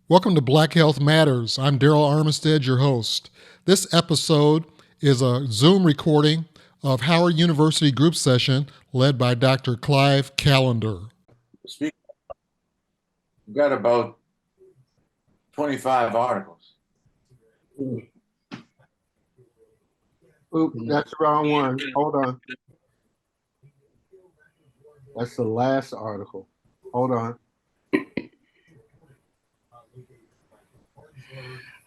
Welcome to Black Health Matters. I'm Darryl Armistead, your host. This episode is a Zoom recording of Howard University group session led by Dr. Clive Callender. We've got about 25 articles. Oop, that's the wrong one. Hold on. That's the last article. Hold on.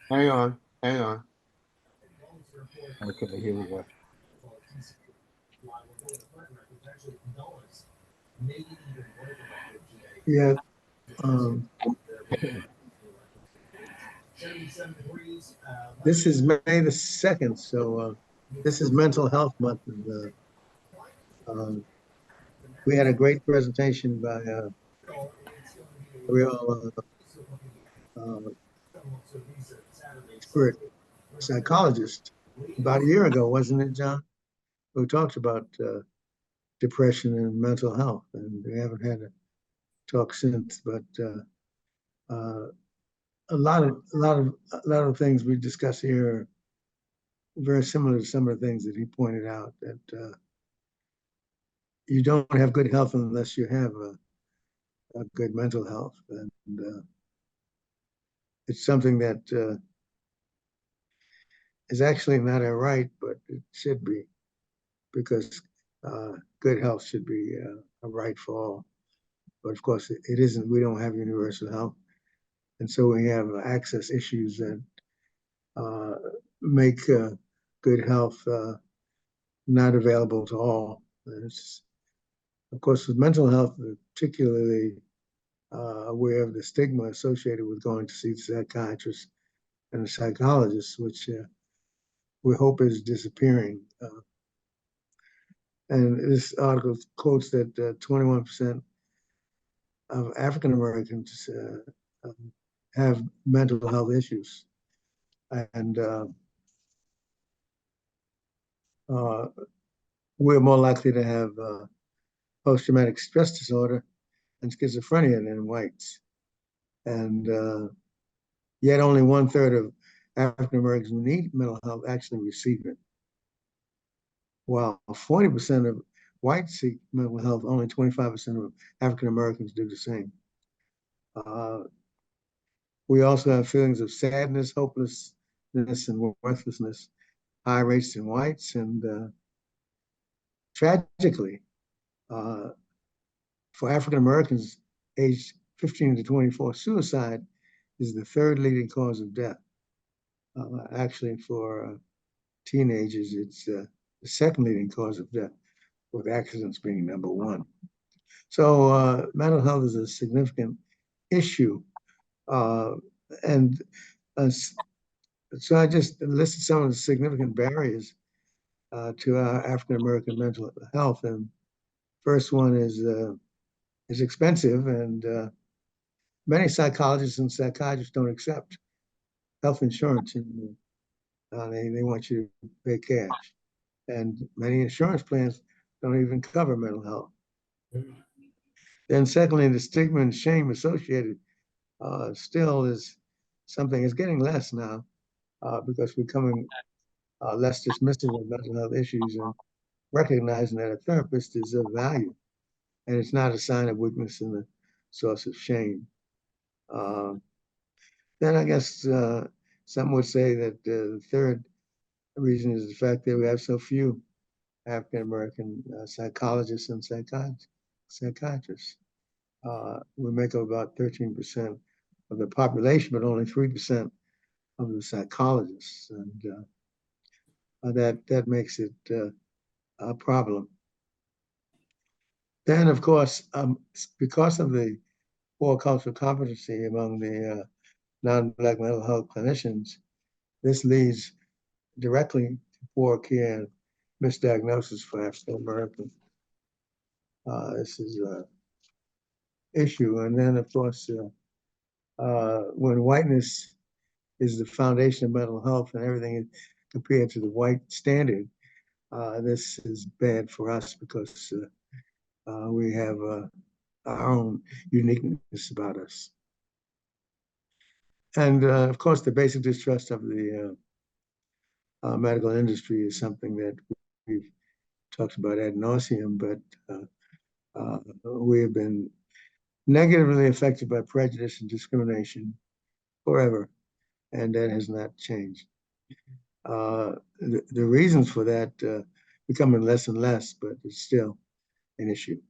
Hang on. Okay, here we go. Yeah. This is May the 2nd, so this is Mental Health Month. And, we had a great presentation by a real expert psychologist about a year ago, wasn't it, John? Who talked about depression and mental health, and we haven't had a talk since. But a lot of things we discuss here are very similar to some of the things that he pointed out. That you don't have good health unless you have a good mental health, and it's something that is actually not a right, but it should be, because good health should be a right for all. But of course, it isn't. We don't have universal health, and so we have access issues that make good health not available to all. Of course, with mental health, particularly aware of the stigma associated with going to see the psychiatrist and the psychologist, which we hope is disappearing. And this article quotes that 21% of African Americans have mental health issues. And we're more likely to have post-traumatic stress disorder and schizophrenia than whites. And yet only 1/3 of African Americans who need mental health actually receive it. While 40% of whites seek mental health, only 25% of African Americans do the same. We also have feelings of sadness, hopelessness, and worthlessness, high rates in whites. And tragically, for African Americans aged 15 to 24, suicide is the third leading cause of death. Actually, for teenagers, it's the second leading cause of death, with accidents being number one. So mental health is a significant issue. And so I just listed some of the significant barriers to our African American mental health. And first one is expensive, and many psychologists and psychiatrists don't accept health insurance, and they want you to pay cash. And many insurance plans don't even cover mental health. Then secondly, the stigma and shame associated still is something. It's getting less now because we're becoming less dismissive of mental health issues and recognizing that a therapist is of value, and it's not a sign of weakness and a source of shame. Then I guess some would say that the third reason is the fact that we have so few African American psychologists and psychiatrists. We make up about 13% of the population, but only 3% of the psychologists, and that makes it a problem. Then, of course, because of the poor cultural competency among the non-Black mental health clinicians, this leads directly to poor care and misdiagnosis for African Americans. This is an issue. And then, of course, when whiteness is the foundation of mental health and everything is compared to the white standard, this is bad for us because we have our own uniqueness about us. And of course, the basic distrust of the medical industry is something that we've talked about ad nauseum, but we have been negatively affected by prejudice and discrimination forever, and that has not changed. The reasons for that becoming less and less, but it's still an issue.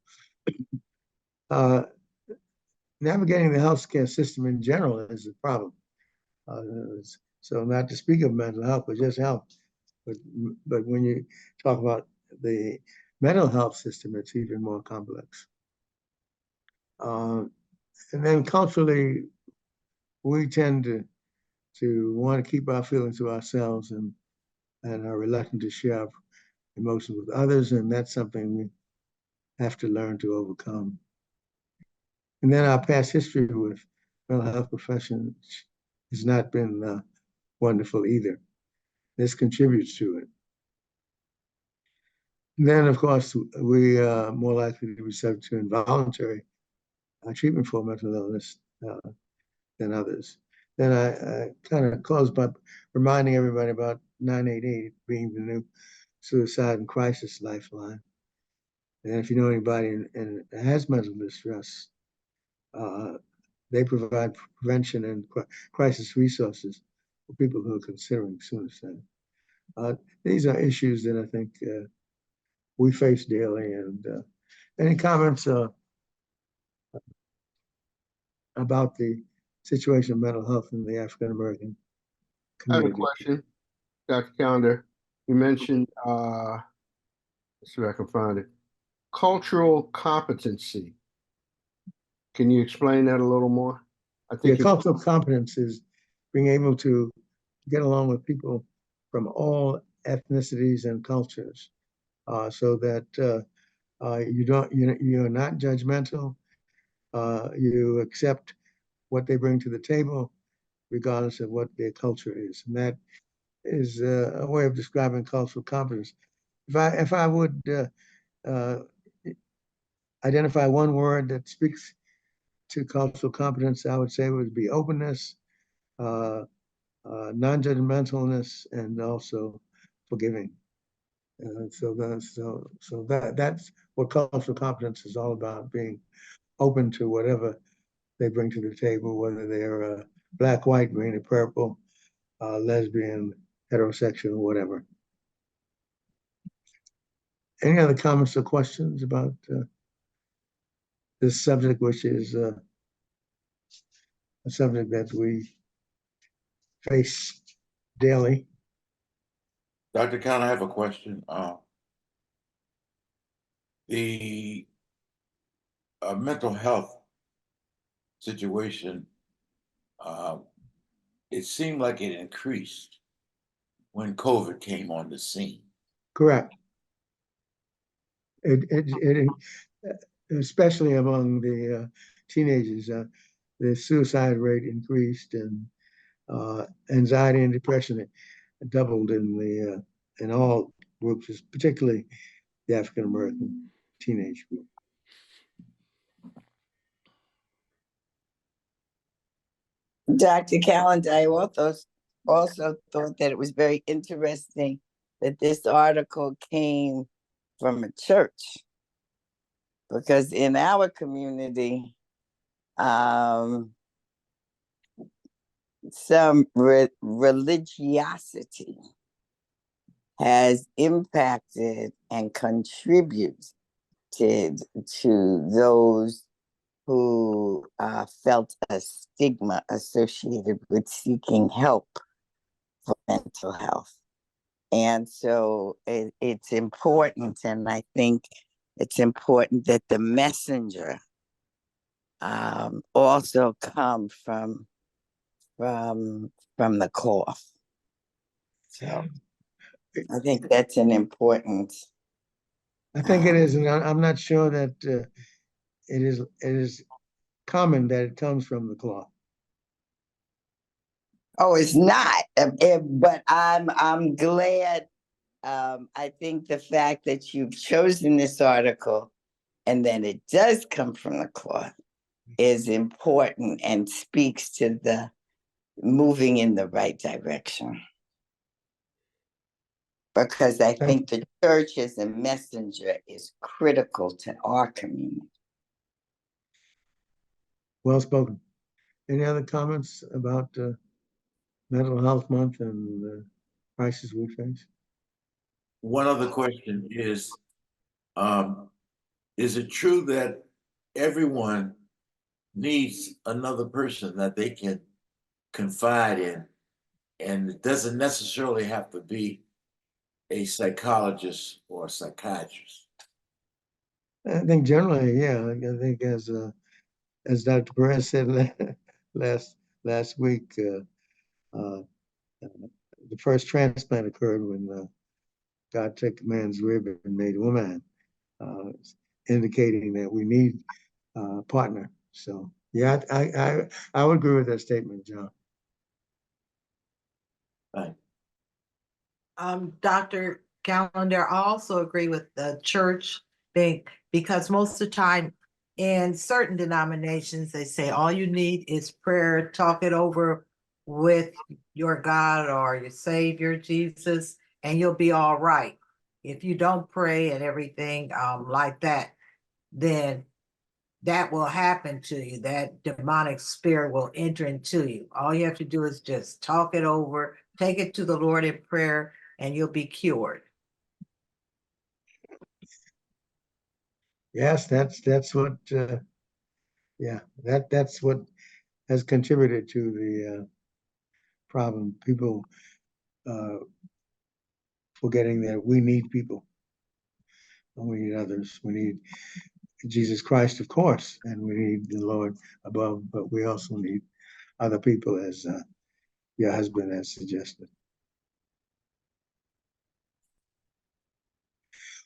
Navigating the healthcare system in general is a problem. So not to speak of mental health, but just health. But when you talk about the mental health system, it's even more complex. And then culturally, we tend to want to keep our feelings to ourselves and are reluctant to share emotions with others, and that's something we have to learn to overcome. And then our past history with mental health professions has not been wonderful either. This contributes to it. And then, of course, we are more likely to be subject to involuntary treatment for mental illness than others. Then I kind of close by reminding everybody about 988 being the new suicide and crisis lifeline. And if you know anybody and has mental distress, they provide prevention and crisis resources for people who are considering suicide. These are issues that I think we face daily. And any comments about the situation of mental health in the African American I have a community? question, Dr. Callender. You mentioned, let's see if I can find it, cultural competency. Can you explain that a little more? I Yeah, think cultural competence is being able to get along with people from all ethnicities and cultures, so that you're not judgmental. You accept what they bring to the table, regardless of what their culture is, and that is a way of describing cultural competence. If I would uh, identify one word that speaks to cultural competence, I would say it would be openness, non-judgmentalness, and also forgiving. So that's what cultural competence is all about: being open to whatever they bring to the table, whether they're black, white, green, or purple, lesbian, heterosexual, whatever. Any other comments or questions about this subject, which is a subject that we face daily? Dr. Khan, I have a question. The mental health situation, it seemed like it increased when COVID came on the scene. Correct. It especially among the teenagers, the suicide rate increased, and anxiety and depression doubled in all groups, particularly the African American teenage group. Dr. Callender, I also thought that it was very interesting that this article came from a church, because in our community, some religiosity has impacted and contributed to those who felt a stigma associated with seeking help for mental health. And so it's important, and I think it's important that the messenger also come from the cloth. So I think that's an important. I think it is, and I'm not sure that it is common that it comes from the cloth. Oh, it's not, but I'm glad. I think the fact that you've chosen this article and then it does come from the cloth is important and speaks to the moving in the right direction. Because I think the church as a messenger is critical to our community. Well spoken. Any other comments about Mental Health Month and the crisis we face? One other question is it true that everyone needs another person that they can confide in? And it doesn't necessarily have to be a psychologist or a psychiatrist. I think generally, yeah. I think as Dr. Perez said last week, the first transplant occurred when God took a man's rib and made a woman, indicating that we need a partner. So yeah, I would agree with that statement, John. Right. Dr. Callender, I also agree with the church thing because most of the time in certain denominations, they say all you need is prayer, talk it over with your God or your Savior, Jesus, and you'll be all right. If you don't pray and everything like that, then that will happen to you. That demonic spirit will enter into you. All you have to do is just talk it over, take it to the Lord in prayer, and you'll be cured. Yes, that's what. Yeah, that's what has contributed to the problem. People forgetting that we need people. And we need others. We need Jesus Christ, of course, and we need the Lord above, but we also need other people, as your husband has suggested.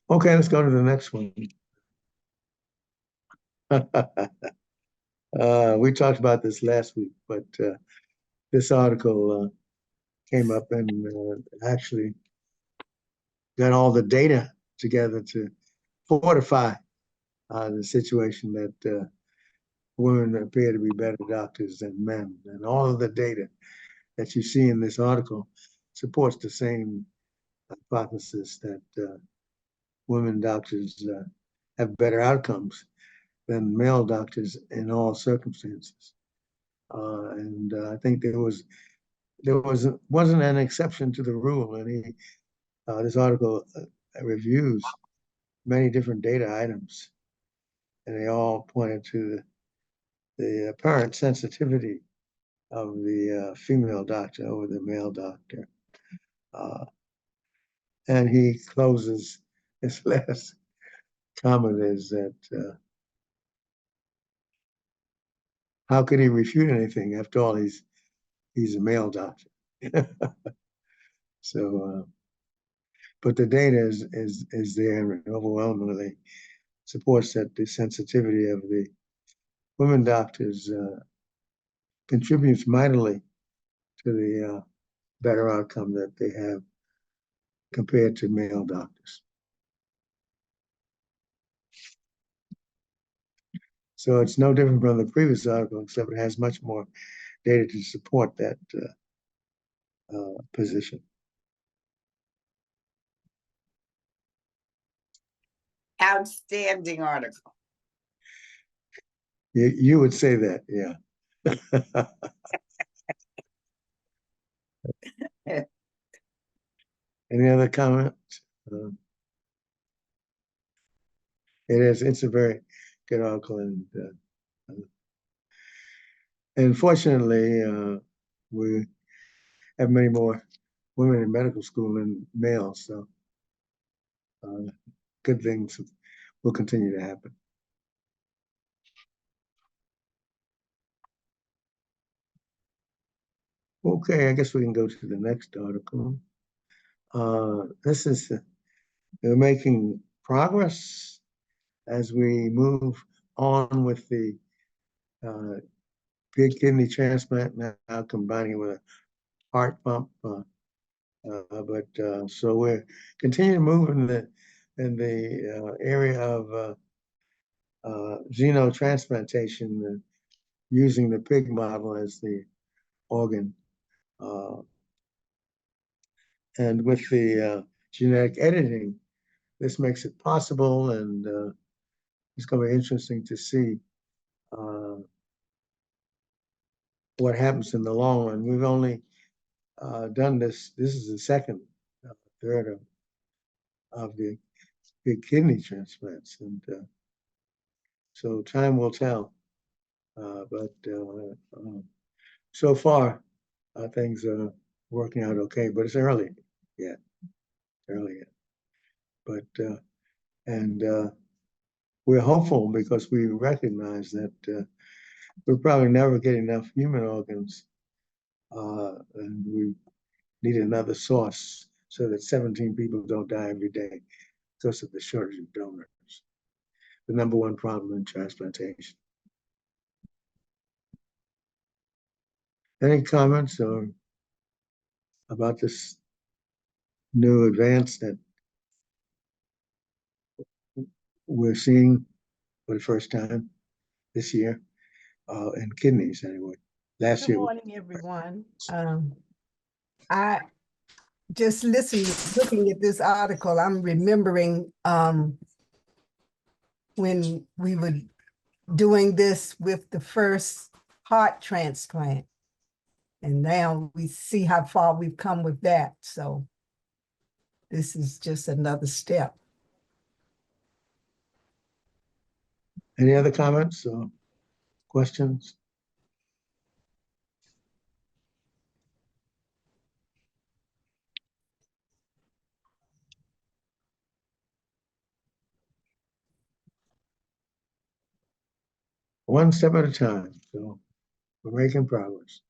Okay, let's go to the next one. We talked about this last week, but this article came up and actually got all the data together to fortify the situation that women appear to be better doctors than men. And all of the data that you see in this article supports the same hypothesis that women doctors have better outcomes than male doctors in all circumstances. And I think wasn't an exception to the rule. And this article reviews many different data items, and they all pointed to the apparent sensitivity of the female doctor over the male doctor. And he closes his last comment is that how could he refute anything? After all, he's a male doctor. So, but the data is there and overwhelmingly supports that the sensitivity of the women doctors contributes mightily to the better outcome that they have compared to male doctors. So it's no different from the previous article, except it has much more data to support that position. Outstanding article. You would say that, yeah. Any other comments? It's a very good article, and fortunately, we have many more women in medical school than males, so good things will continue to happen. Okay, I guess we can go to the next article. This is we're making progress as we move on with the big kidney transplant now combining with a heart pump. So we're continuing to move in the area of xenotransplantation, using the pig model as the organ. And with the genetic editing, this makes it possible, and it's going to be interesting to see what happens in the long run. We've only done this. This is the second, third of the big kidney transplants, and so time will tell. But so far, things are working out okay. But it's early yet, early yet. But and we're hopeful because we recognize that we'll probably never get enough human organs, and we need another source so that 17 people don't die every day because of the shortage of donors. The number one problem in transplantation. Any comments about this new advance that we're seeing for the first time this year in kidneys anyway? Last Good year. morning, everyone. I just looking at this article, I'm remembering when we were doing this with the first heart transplant. And now we see how far we've come with that. So this is just another step. Any other comments or questions? One step at a time. So we're making progress.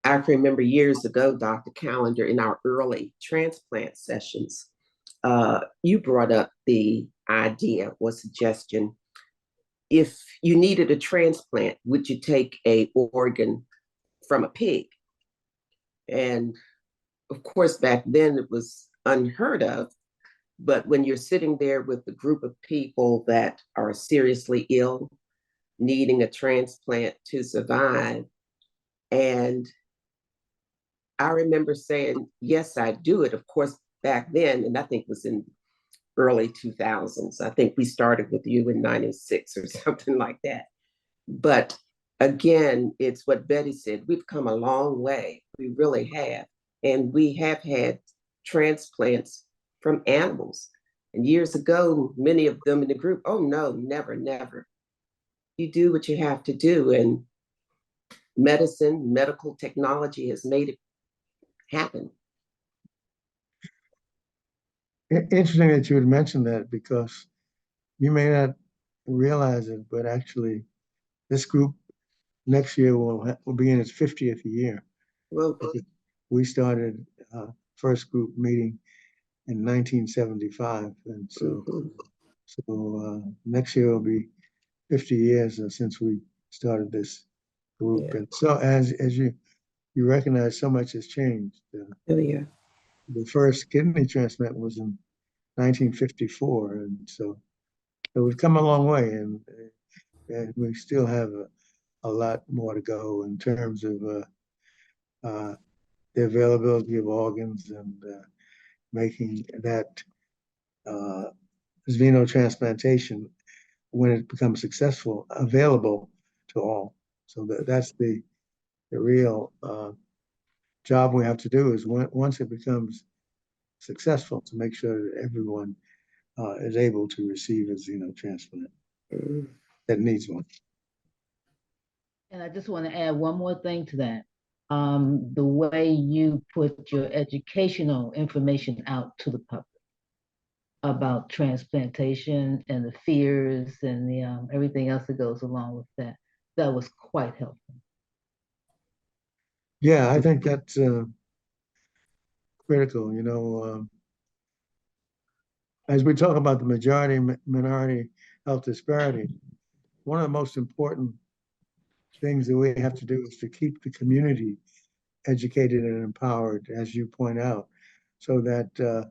I can remember years ago, Dr. Callender, in our early transplant sessions, you brought up the idea or suggestion. If you needed a transplant, would you take an organ from a pig? And of course, back then it was unheard of. But when you're sitting there with a group of people that are seriously ill, needing a transplant to survive, and I remember saying, yes, I do it. Of course, back then, and I think it was in early 2000s. I think we started with you in 96 or something like that. But again, it's what Betty said. We've come a long way. We really have. And we have had transplants from animals. And years ago, many of them in the group, oh no, never, never. You do what you have to do. And medicine, medical technology has made it happen. Interesting that you would mention that, because you may not realize it, but actually this group next year will be in its 50th year. Well, We started first group meeting in 1975, and so next year will be 50 years since we started this group. Yeah. And so as you recognize, so much has changed. Yeah. The first kidney transplant was in 1954, and so we've come a long way, and we still have a lot more to go in terms of the availability of organs and making that xenotransplantation, when it becomes successful, available to all. So that's the real job we have to do, is once it becomes successful, to make sure that everyone is able to receive a xenotransplant that needs one. And I just want to add one more thing to that. The way you put your educational information out to the public about transplantation and the fears and the everything else that goes along with that, that was quite helpful. Yeah, I think that's critical. As we talk about the majority minority health disparity, one of the most important things that we have to do is to keep the community educated and empowered, as you point out, so that the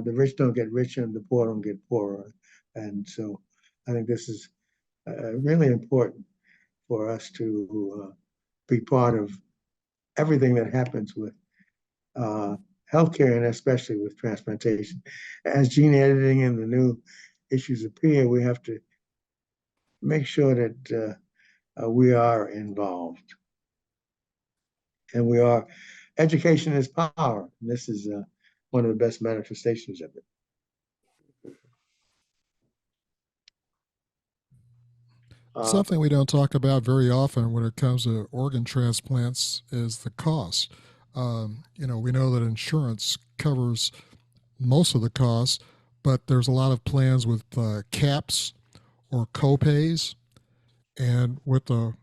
rich don't get richer and the poor don't get poorer. And so I think this is really important for us to be part of everything that happens with healthcare, and especially with transplantation. As gene editing and the new issues appear, we have to make sure that we are involved. And we are, education is power. And this is one of the best manifestations of it. Something we don't talk about very often when it comes to organ transplants is the cost. We know that insurance covers most of the costs, but there's a lot of plans with caps or copays. And with the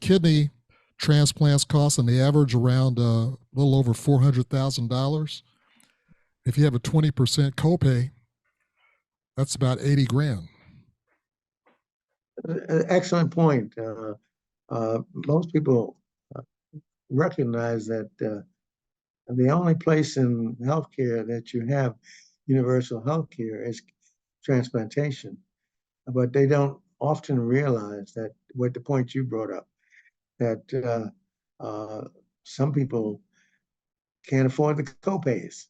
kidney transplants costing the average around a little over $400,000, if you have a 20% copay, that's about 80 grand. Excellent point. Most people recognize that the only place in healthcare that you have universal healthcare is transplantation, but they don't often realize that, what the point you brought up, that some people can't afford the copays.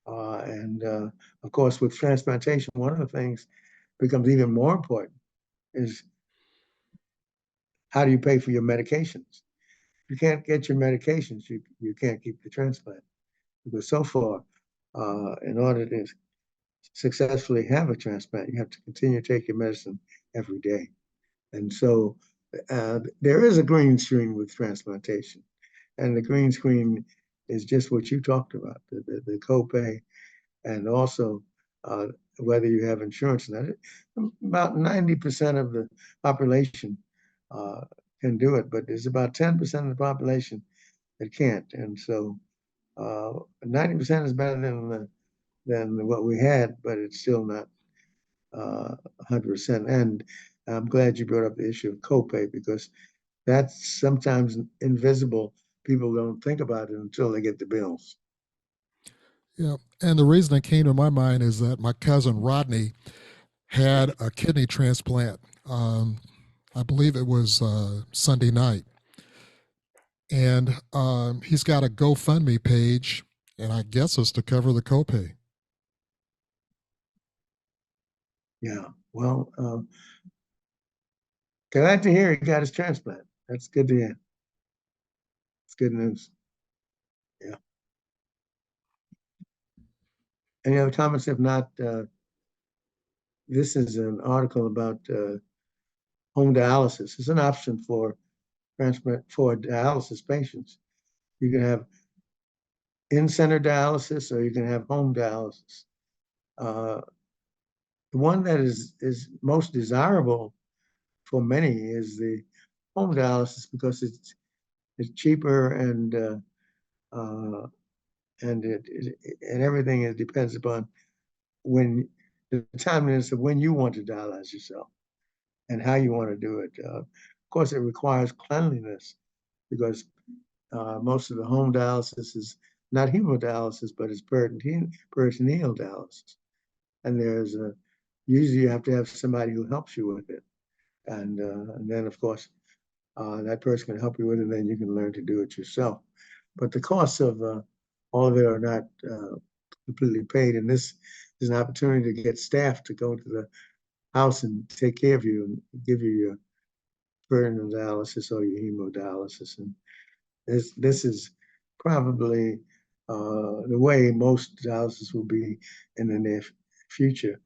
And of course, with transplantation, one of the things becomes even more important is, how do you pay for your medications? If you can't get your medications, you can't keep the transplant. Because so far, in order to successfully have a transplant, you have to continue to take your medicine every day. And so there is a green screen with transplantation. And the green screen is just what you talked about, the copay, and also whether you have insurance. And about 90% of the population can do it, but there's about 10% of the population that can't. And so 90% is better than what we had, but it's still not 100%. And I'm glad you brought up the issue of copay, because that's sometimes invisible. People don't think about it until they get the bills. Yeah, and the reason it came to my mind is that my cousin Rodney had a kidney transplant. I believe it was Sunday night, and he's got a GoFundMe page, and I guess it's to cover the copay. Yeah, well, glad to hear he got his transplant. That's good to hear. It's good news. Yeah. Any other comments? If not, this is an article about home dialysis. It's an option for transplant for dialysis patients. You can have in-center dialysis, or you can have home dialysis. The one that is most desirable for many is the home dialysis, because it's cheaper, and everything, it depends upon when the timeliness of when you want to dialyze yourself and how you want to do it. Of course, it requires cleanliness, because most of the home dialysis is not hemodialysis, but it's peritoneal dialysis. And there's usually you have to have somebody who helps you with it. And then, of course, that person can help you with it, and then you can learn to do it yourself. But the costs of all of it are not completely paid. And this is an opportunity to get staff to go to the house and take care of you and give you your peritoneal dialysis or your hemodialysis. And this is probably the way most dialysis will be in the near future,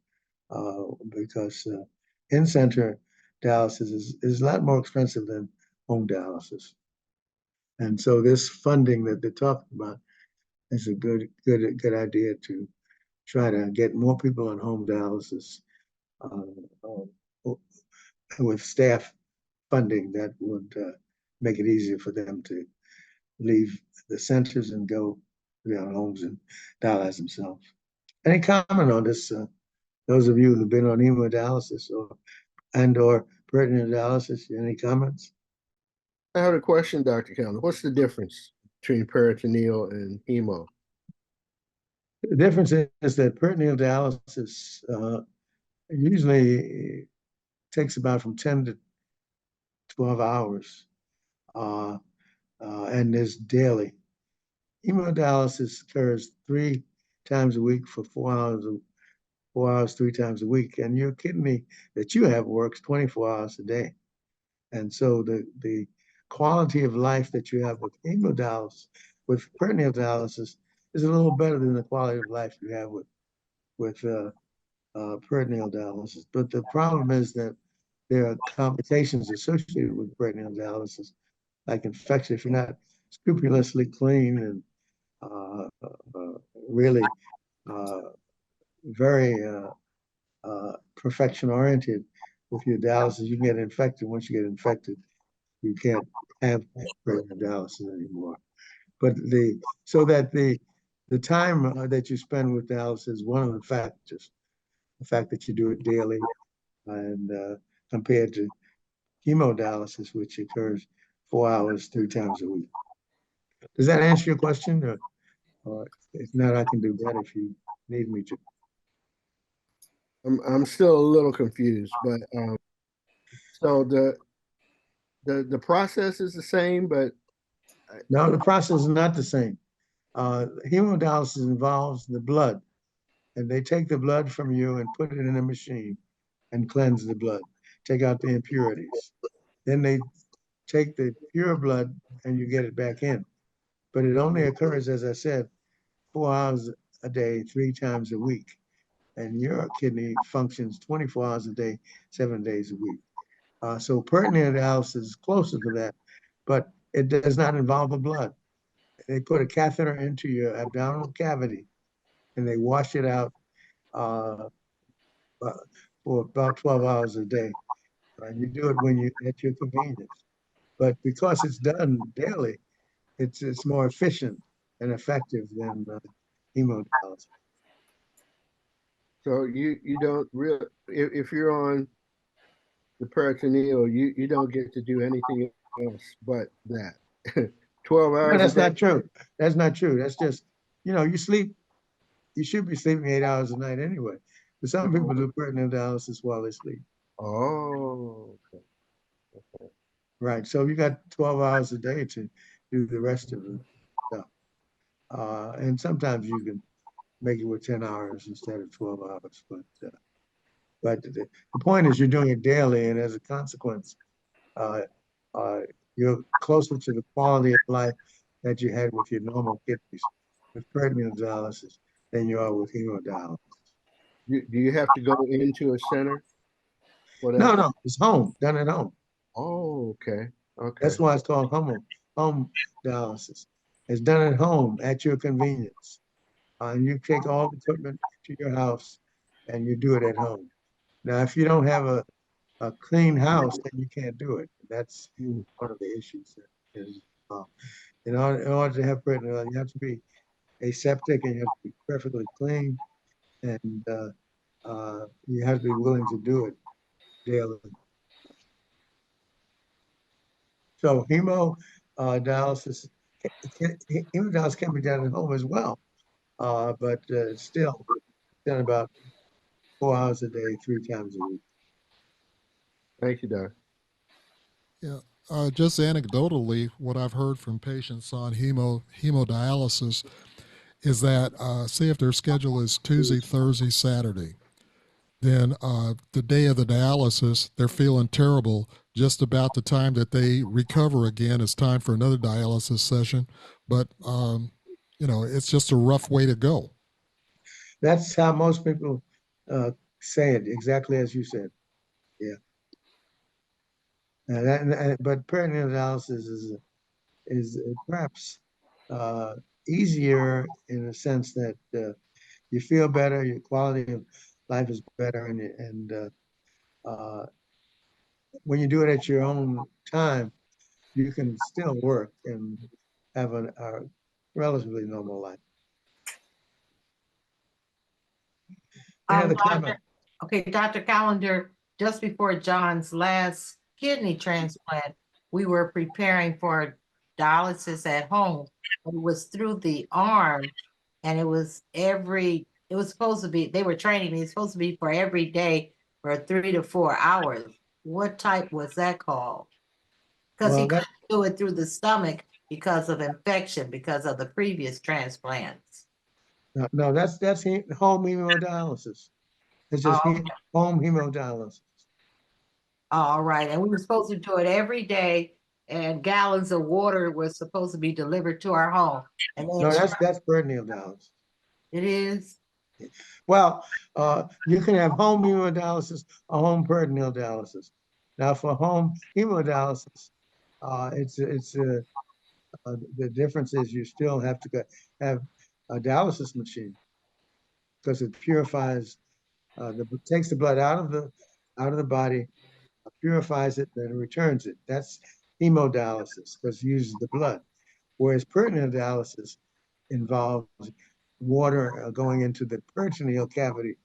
because in-center dialysis is a lot more expensive than home dialysis. And so this funding that they're talking about is a good idea to try to get more people on home dialysis with staff funding that would make it easier for them to leave the centers and go to their homes and dialyze themselves. Any comment on this? Those of you who've been on hemodialysis or peritoneal dialysis, any comments? I have a question, Dr. Callender. What's the difference between peritoneal and hemo? The difference is that peritoneal dialysis usually takes about from 10 to 12 hours and is daily. Hemodialysis occurs 3 times a week for 4 hours 3 times a week, and your kidney that you have works 24 hours a day. And so the quality of life that you have with hemodialysis, with peritoneal dialysis, is a little better than the quality of life you have with peritoneal dialysis. But the problem is that there are complications associated with peritoneal dialysis, like infection. If you're not scrupulously clean and really very perfection oriented with your dialysis, you can get infected. Once you get infected, you can't have peritoneal dialysis anymore. But the time that you spend with dialysis is one of the factors. The fact that you do it daily and compared to hemodialysis, which occurs 4 hours 3 times a week. Does that answer your question? Or if not, I can do that if you need me to. I'm still a little confused, but so the process is the same, but No, the process is not the same. Hemodialysis involves the blood, and they take the blood from you and put it in a machine and cleanse the blood, take out the impurities. Then they take the pure blood and you get it back in. But it only occurs, as I said, 4 hours a day, 3 times a week. And your kidney functions 24 hours a day, 7 days a week. So peritoneal dialysis is closer to that, but it does not involve the blood. They put a catheter into your abdominal cavity and they wash it out for about 12 hours a day. And you do it when you at your convenience. But because it's done daily, it's more efficient and effective than hemodialysis. so you don't really, if you're on the peritoneal, you don't get to do anything else but that. 12 No, hours a that's day. not true. That's not true. That's just, you sleep. You should be sleeping 8 hours a night anyway. But some people do peritoneal dialysis while they sleep. Oh, okay. Right. So you got 12 hours a day to do the rest of the stuff. And sometimes you can make it with 10 hours instead of 12 hours. But the point is you're doing it daily, and as a consequence, uh, uh, you're closer to the quality of life that you had with your normal kidneys with peritoneal dialysis than you are with hemodialysis. Do you have to go into a center for that? No, it's home, done at home. Oh, okay. Okay. That's why it's called home dialysis. It's done at home at your convenience. And you take all the equipment to your house and you do it at home. Now, if you don't have a clean house, then you can't do it. That's Mm. one of the issues. Is, in order to have peritoneal, you have to be aseptic and you have to be perfectly clean, and you have to be willing to do it daily. So hemodialysis, hemodialysis can be done at home as well, but still done about 4 hours a day, 3 times a week. Thank you, Doc. Yeah, just anecdotally, what I've heard from patients on hemodialysis is that, say, if their schedule is Tuesday, Thursday, Saturday, then the day of the dialysis, they're feeling terrible. Just about the time that they recover again, it's time for another dialysis session. But, it's just a rough way to go. That's how most people say it, exactly as you said. Yeah. But peritoneal dialysis is perhaps easier in the sense that you feel better, your quality of life is better, and when you do it at your own time, you can still work and have a relatively normal life. Any other comment? Okay, Dr. Callender, just before John's last kidney transplant, we were preparing for dialysis at home. It was through the arm, and it was supposed to be, they were training me, it's supposed to be for every day for 3 to 4 hours. What type was that called? Because he Well, that, couldn't do it through the stomach because of infection, because of the previous transplants. no, that's home hemodialysis. It's just Oh, home hemodialysis. all right. And we were supposed to do it every day, and gallons of water was supposed to be delivered to our home. And No, then that's peritoneal dialysis. it is. Well, you can have home hemodialysis or home peritoneal dialysis. Now, for home hemodialysis, the difference is you still have to have a dialysis machine because it purifies takes the blood out of the body, purifies it, then returns it. That's hemodialysis because it uses the blood. Whereas peritoneal dialysis involves water going into the peritoneal cavity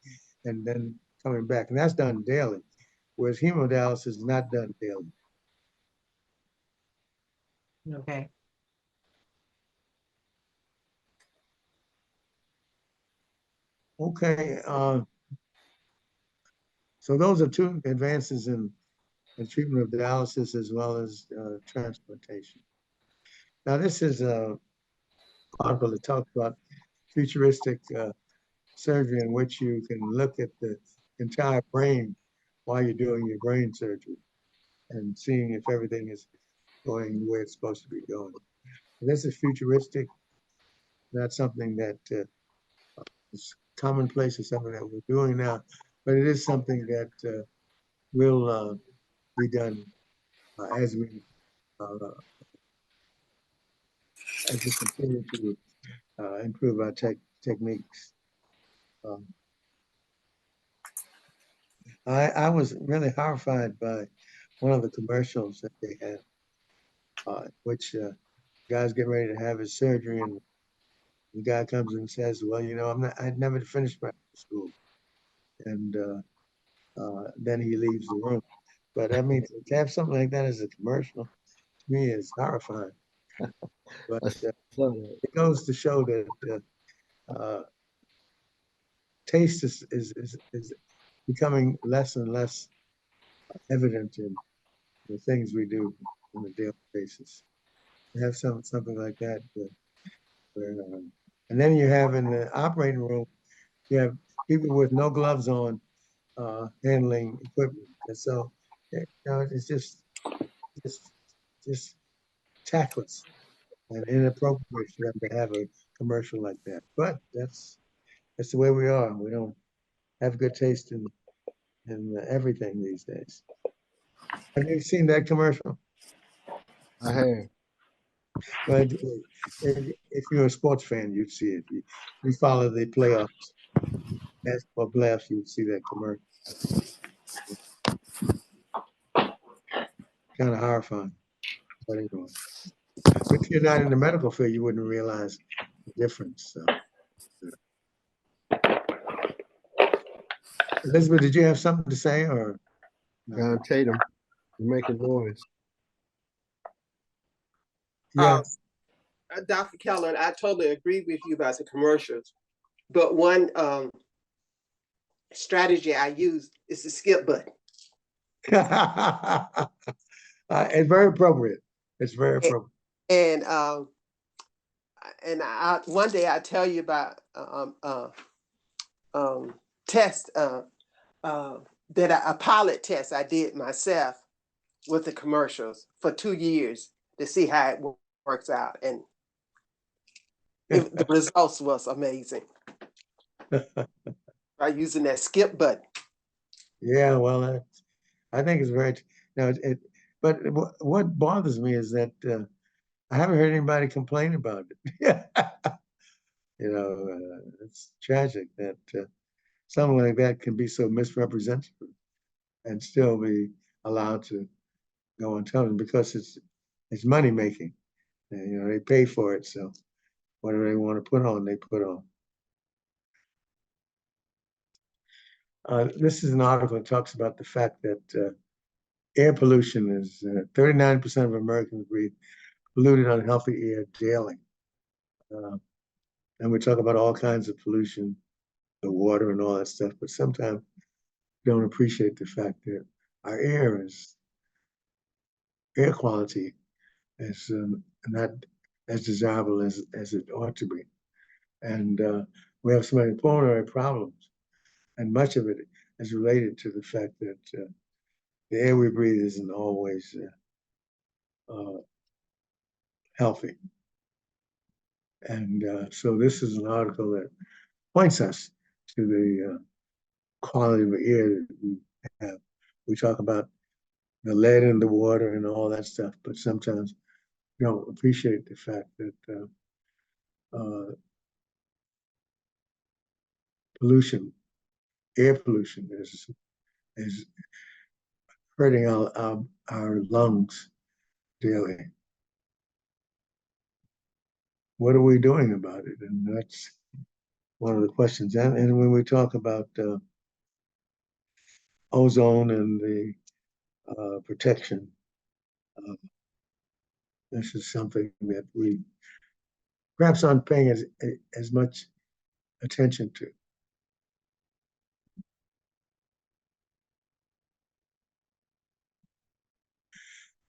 and then coming back. And that's done daily, whereas hemodialysis is not done daily. Okay. Okay. So those are two advances in treatment of dialysis as well as transplantation. Now, this is an article that talks about futuristic surgery in which you can look at the entire brain while you're doing your brain surgery and seeing if everything is going the way it's supposed to be going. And this is futuristic, not something that is commonplace. It's something that we're doing now, but it is something that will be done as we continue to improve our techniques. I was really horrified by one of the commercials that they had, which guy's getting ready to have his surgery, and the guy comes and says, "Well, I never finished medical school," and then he leaves the room. But I mean, to have something like that as a commercial, to me, is horrifying. But it goes to show that taste is becoming less and less evident in the things we do on a daily basis. To have something like that, and then you have in the operating room, you have people with no gloves on handling equipment, and so it's just tactless and inappropriate for them to have a commercial like that. But that's the way we are. We don't have good taste in everything these days. Have you seen that commercial? I have. But if you're a sports fan, you'd see it. You follow the playoffs, basketball playoffs, you'd see that commercial. Kind of horrifying. But anyway, if you're not in the medical field, you wouldn't realize the difference. So. Elizabeth, did you have something to say, or? No? Tatum, you're making noise. Yes. Dr. Keller, I totally agree with you about the commercials. But one strategy I use is the skip button. It's very appropriate. It's very appropriate. And one day I tell you about test a pilot test I did myself with the commercials for 2 years to see how it works out, and the results was amazing by using that skip button. Yeah, well, I think it's very. But what bothers me is that I haven't heard anybody complain about it. It's tragic that something like that can be so misrepresented and still be allowed to go on television because it's money making. And, they pay for it, so whatever they want to put on, they put on. This is an article that talks about the fact that air pollution is 39% of Americans breathe polluted, unhealthy air daily. And we talk about all kinds of pollution, the water and all that stuff, but sometimes we don't appreciate the fact that our air quality is not as desirable as it ought to be. And we have so many pulmonary problems, and much of it is related to the fact that the air we breathe isn't always healthy. And so this is an article that points us to the quality of the air that we have. We talk about the lead in the water and all that stuff, but sometimes we don't appreciate the fact that pollution, air pollution, is hurting our lungs daily. What are we doing about it? And that's one of the questions. And when we talk about ozone and the protection, this is something that we perhaps aren't paying as much attention to.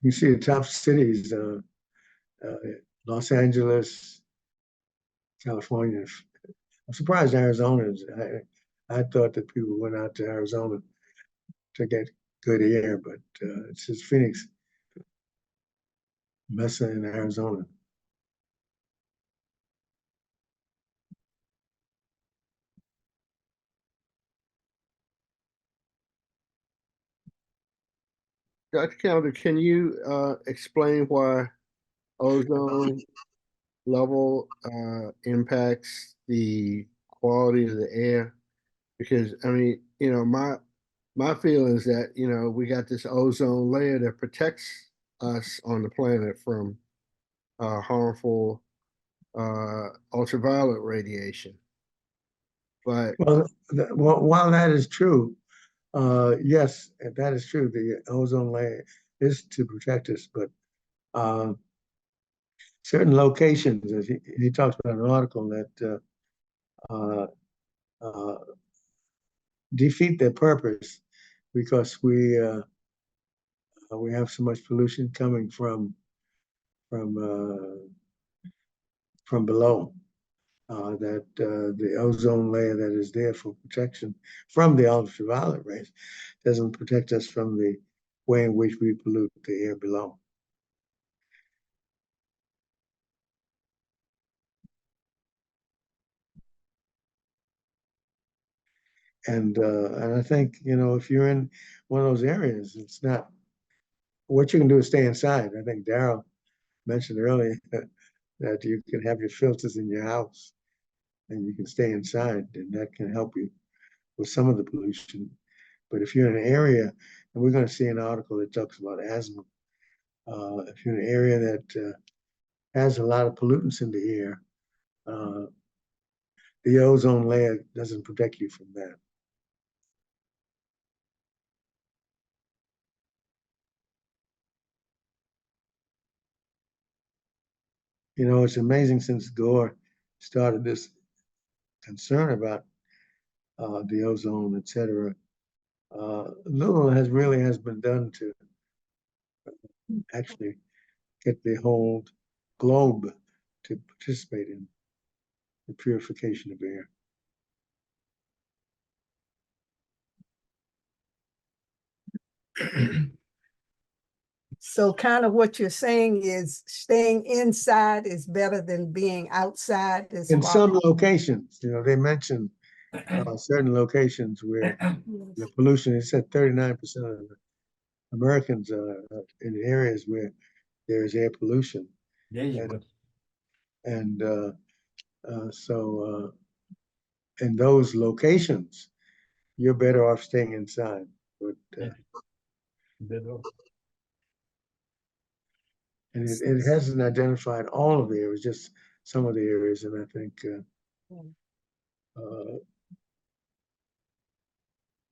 You see the top cities, Los Angeles, California. I'm surprised Arizona is. I thought that people went out to Arizona to get good air, but it's just Phoenix, Mesa in Arizona. Dr. Callender, can you explain why ozone level impacts the quality of the air? Because I mean, my feeling is that we got this ozone layer that protects us on the planet from harmful ultraviolet radiation. But Well, while that is true, yes, that is true. The ozone layer is to protect us, but certain locations, as he talks about an article that uh, defeat their purpose because we have so much pollution coming from below. That the ozone layer that is there for protection from the ultraviolet rays doesn't protect us from the way in which we pollute the air below. And I think, if you're in one of those areas, it's not, what you can do is stay inside. I think Darryl mentioned earlier that you can have your filters in your house and you can stay inside, and that can help you with some of the pollution. But if you're in an area, and we're going to see an article that talks about asthma, if you're in an area that has a lot of pollutants in the air, the ozone layer doesn't protect you from that. It's amazing since Gore started this concern about the ozone, et cetera. Little has been done to actually get the whole globe to participate in the purification of air. So kind of what you're saying is staying inside is better than being outside as In far some locations, they mentioned certain locations where the pollution, it said 39% of Americans are in areas where there's air pollution. There you go. And so in those locations, you're better off staying inside. But and it hasn't identified all of the areas, just some of the areas. And I think,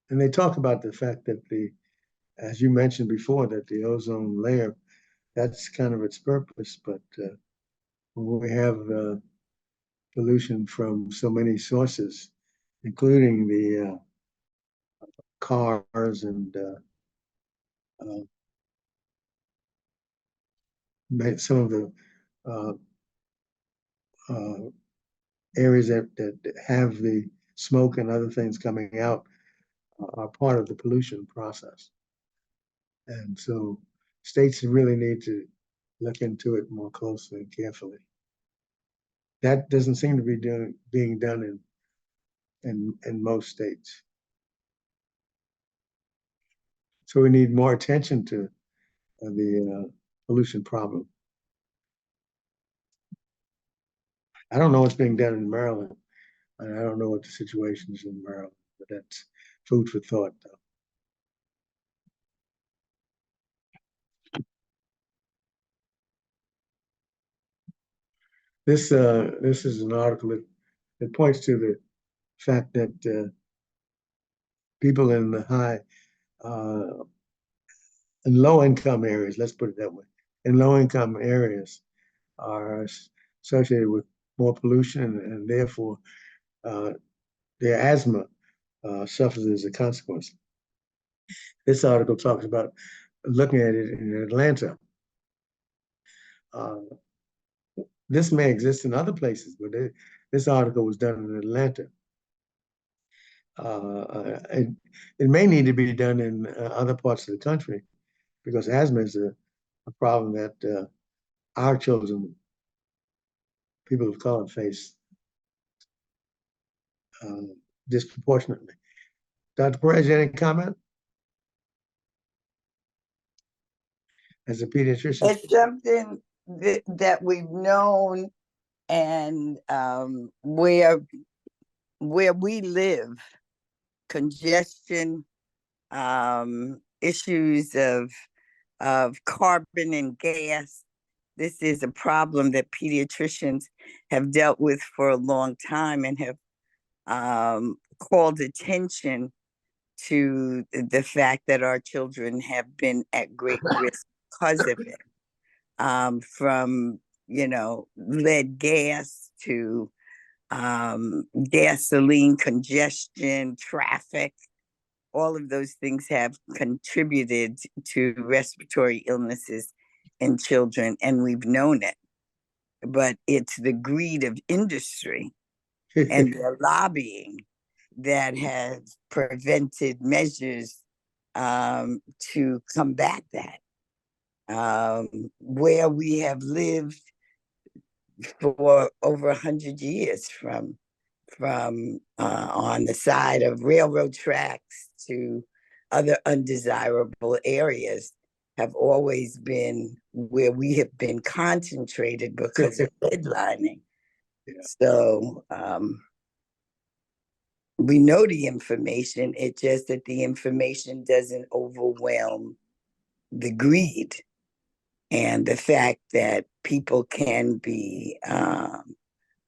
and they talk about the fact that the as you mentioned before, that the ozone layer, that's kind of its purpose. But when we have pollution from so many sources, including the cars and some of the uh, uh, areas that have the smoke and other things coming out are part of the pollution process. And so states really need to look into it more closely and carefully. That doesn't seem to be being done in most states. So we need more attention to the pollution problem. I don't know what's being done in Maryland. And I don't know what the situation is in Maryland, but that's food for thought, though. This is an article that points to the fact that people in the in low income areas, let's put it that way, in low income areas are associated with more pollution, and therefore their asthma suffers as a consequence. This article talks about looking at it in Atlanta. This may exist in other places, but this article was done in Atlanta. It may need to be done in other parts of the country, because asthma is a problem that our children, people of color, face disproportionately. Dr. Perez, any comment? As a pediatrician? It's something that we've known, and where we live, congestion, issues of carbon and gas. This is a problem that pediatricians have dealt with for a long time and have called attention to the fact that our children have been at great risk because of it. From, lead gas to gasoline, congestion, traffic. All of those things have contributed to respiratory illnesses in children, and we've known it. But it's the greed of industry and their lobbying that has prevented measures to combat that. Where we have lived for over 100 years, from on the side of railroad tracks to other undesirable areas, have always been where we have been concentrated because of redlining. Yeah. So we know the information. It's just that the information doesn't overwhelm the greed and the fact that people can be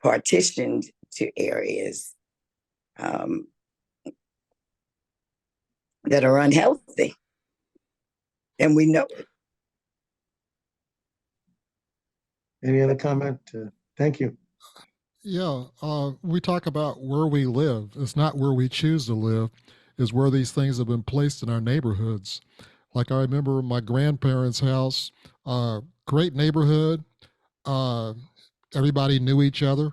partitioned to areas that are unhealthy. And we know it. Any other comment? Thank you. Yeah, we talk about where we live. It's not where we choose to live, is where these things have been placed in our neighborhoods. Like I remember my grandparents' house, great neighborhood. Everybody knew each other.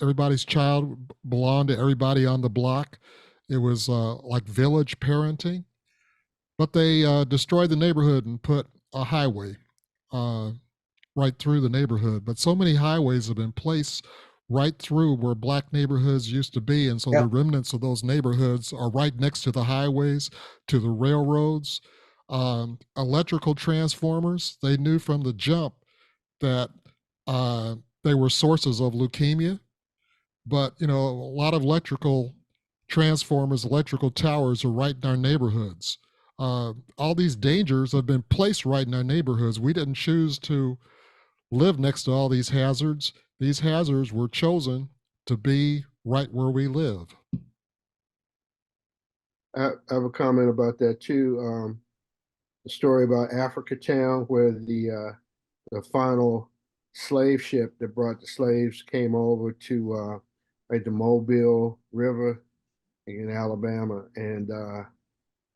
Everybody's child belonged to everybody on the block. It was like village parenting. But they destroyed the neighborhood and put a highway right through the neighborhood. But so many highways have been placed right through where black neighborhoods used to be. And so the remnants of those neighborhoods are right next to the highways, to the railroads. Electrical transformers, they knew from the jump that they were sources of leukemia. But, a lot of electrical transformers, electrical towers are right in our neighborhoods. All these dangers have been placed right in our neighborhoods. We didn't choose to live next to all these hazards. These hazards were chosen to be right where we live. I have a comment about that too. the story about Africa Town, where the final slave ship that brought the slaves came over to right, the Mobile River in Alabama, and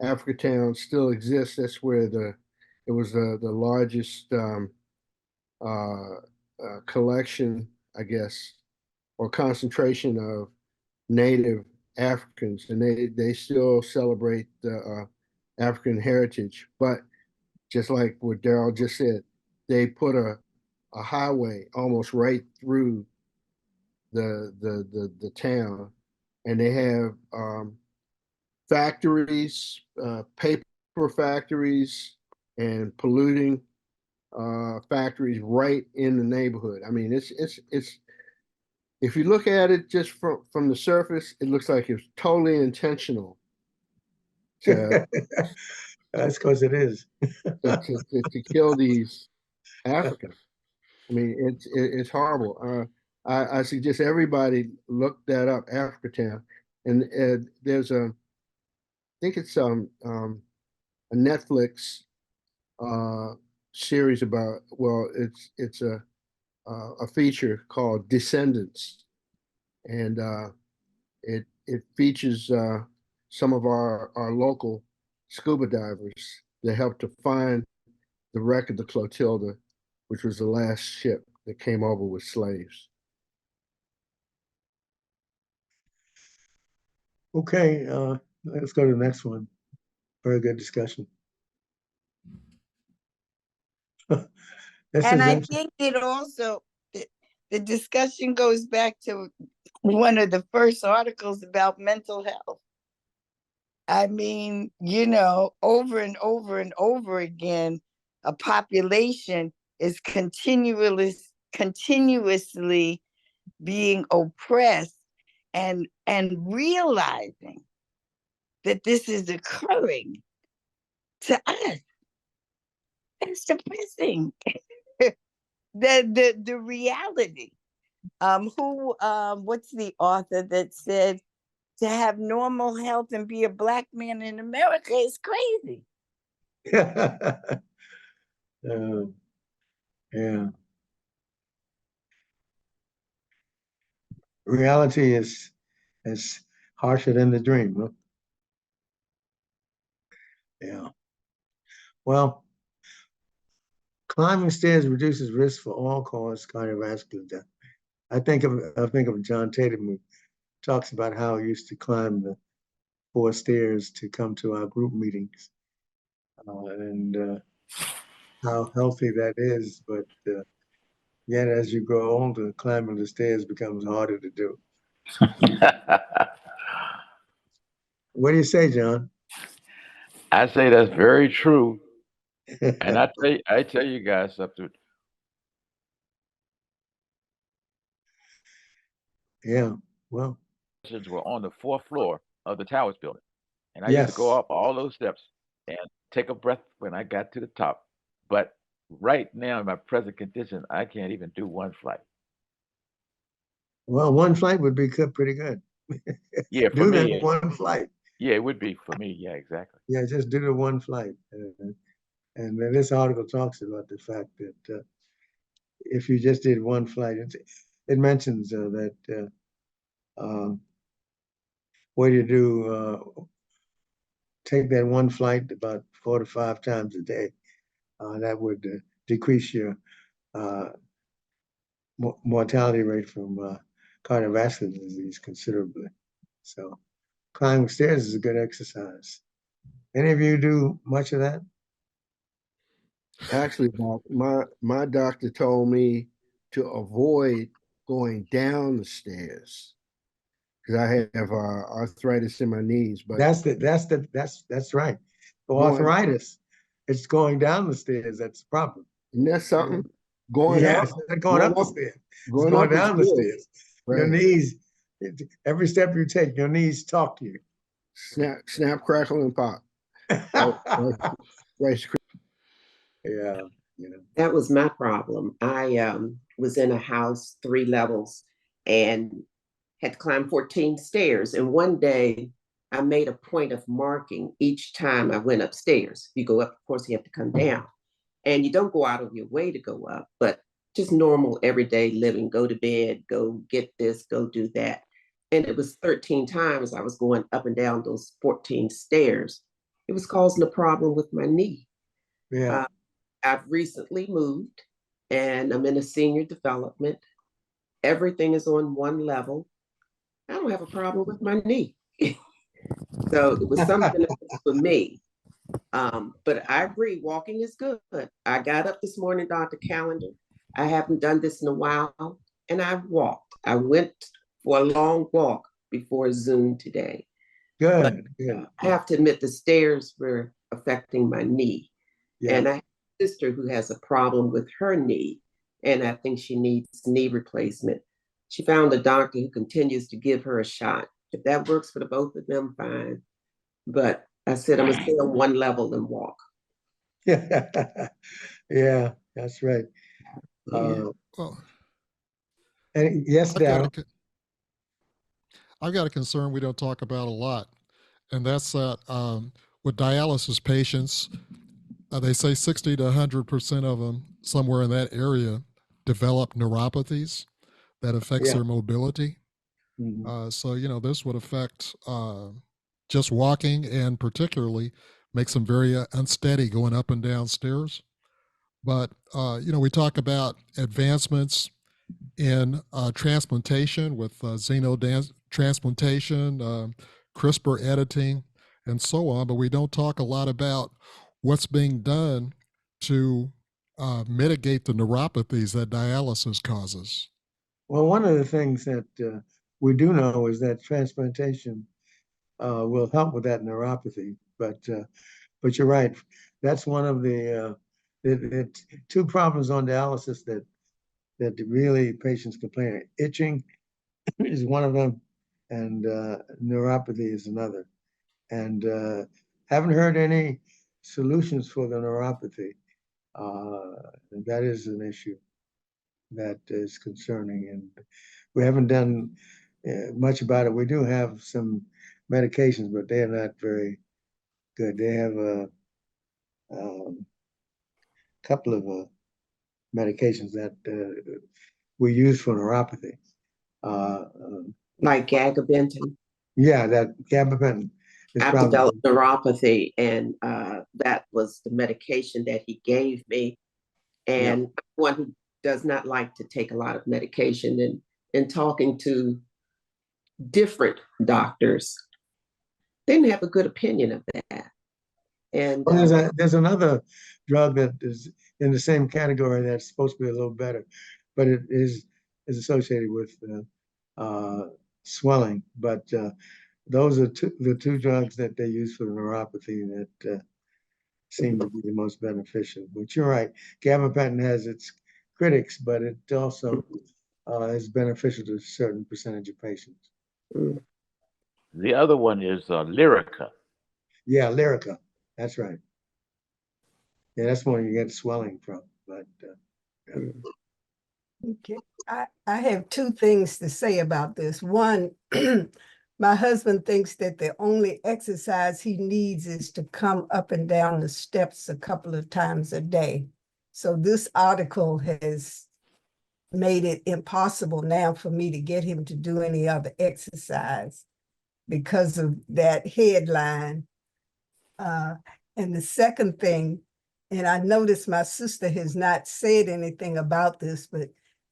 Africa Town still exists. That's where it was the largest collection, I guess, or concentration of native Africans, and they still celebrate the African heritage. But just like what Darryl just said, they put a highway almost right through the town, and they have factories, paper factories, and polluting factories right in the neighborhood. I mean, it's if you look at it just from the surface, it looks like it's totally intentional to That's because it is. to kill these Africans. I mean, it's horrible. I suggest everybody look that up, Africa Town, and there's I think it's a Netflix series about, well, it's a feature called Descendants, and it features some of our local scuba divers that helped to find the wreck of the Clotilda, which was the last ship that came over with slaves. Okay, let's go to the next one. Very good discussion. This And is I actually, think it also, the discussion goes back to one of the first articles about mental health. I mean, over and over and over again, a population is continuously being oppressed, and realizing that this is occurring to us. That's depressing. The reality. What's the author that said to have normal health and be a Black man in America is crazy? yeah. Reality is harsher than the dream, huh? Yeah. Well, climbing stairs reduces risk for all-cause cardiovascular death. I think of John Tatum, who talks about how he used to climb the 4 stairs to come to our group meetings, and how healthy that is. But yet, as you grow older, climbing the stairs becomes harder to do. What do you say, John? I say that's very true. And I tell you guys something. Yeah. Well, Were on the 4th floor of the Towers building. And I used to go yes. up all those steps and take a breath when I got to the top. But right now, in my present condition, I can't even do one flight. Well, one flight would be pretty good. Yeah, for Do me. that one flight. Yeah, it would be for me. Yeah, exactly. Yeah, just do the one flight. And then this article talks about the fact that if you just did one flight, it mentions that what do you do? Take that one flight about 4 to 5 times a day. That would decrease your mortality rate from cardiovascular disease considerably. So climbing stairs is a good exercise. Any of you do much of that? Actually, Doc, my doctor told me to avoid going down the stairs because I have arthritis in my knees. But That's right. For going, arthritis, it's going down the stairs that's the problem. and that's something going Yeah, up, it's not going up the stairs. It's going going up is down the good. stairs. Your Right. knees, every step you take, your knees talk to you. Snap, crackle, and pop. Right. Yeah. That was my problem. I was in a house, 3 levels, and had to climb 14 stairs. And one day I made a point of marking each time I went upstairs. You go up, of course, you have to come down. And you don't go out of your way to go up, but just normal everyday living, go to bed, go get this, go do that. And it was 13 times I was going up and down those 14 stairs. It was causing a problem with my knee. Yeah. I've recently moved and I'm in a senior development. Everything is on one level. I don't have a problem with my knee. So it was something for me. But I agree, walking is good. I got up this morning, Dr. Callender. I haven't done this in a while, and I walked. I went for a long walk before Zoom today. But Good, good. I have to admit, the stairs were affecting my knee. Yeah. And I have a sister who has a problem with her knee, and I think she needs knee replacement. She found a doctor who continues to give her a shot. If that works for the both of them, fine. But I said, I'm gonna stay on one level and walk. Yeah, that's right. Well, And yes, I've got Darryl. I've got a concern we don't talk about a lot, and that's that with dialysis patients, they say 60 to 100% of them, somewhere in that area, develop neuropathies that affects Yeah. their mobility. Mhm. So, this would affect just walking and particularly makes them very unsteady going up and down stairs. But, we talk about advancements in transplantation with transplantation, CRISPR editing, and so on, but we don't talk a lot about what's being done to mitigate the neuropathies that dialysis causes. Well, one of the things that we do know is that transplantation will help with that neuropathy. But you're right. That's one of the two problems on dialysis that really patients complain. Itching is one of them, and neuropathy is another. And haven't heard any solutions for the neuropathy. That is an issue that is concerning, and we haven't done much about it. We do have some medications, but they are not very good. They have a couple of medications that we use for neuropathy. Like gabapentin. Yeah, that gabapentin is I've probably developed neuropathy, and that was the medication that he gave me. And one who does not like to take a lot of medication, and in talking to different doctors, they didn't have a good opinion of that. And well, there's another drug that is in the same category that's supposed to be a little better, but it is associated with swelling. But those are the two drugs that they use for the neuropathy that seem to be the most beneficial. But you're right, gabapentin has its critics, but it also is beneficial to a certain percentage of patients. The other one is Lyrica. Yeah, Lyrica, that's right. Yeah, that's one you get swelling from. But yeah. Okay, I have two things to say about this. One, my husband thinks that the only exercise he needs is to come up and down the steps a couple of times a day. So this article has made it impossible now for me to get him to do any other exercise because of that headline. And the second thing, and I noticed my sister has not said anything about this, but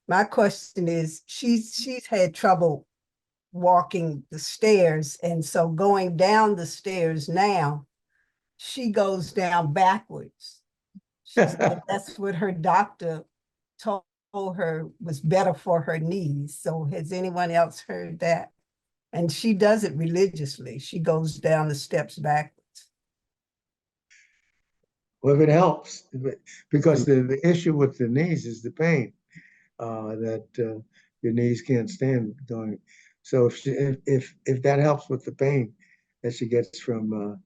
my question is, she's had trouble walking the stairs, and so going down the stairs now, she goes down backwards. She said that's what her doctor told her was better for her knees. So has anyone else heard that? And she does it religiously. She goes down the steps backwards. Well, if it helps, because the issue with the knees is the pain that your knees can't stand going. So if that helps with the pain that she gets from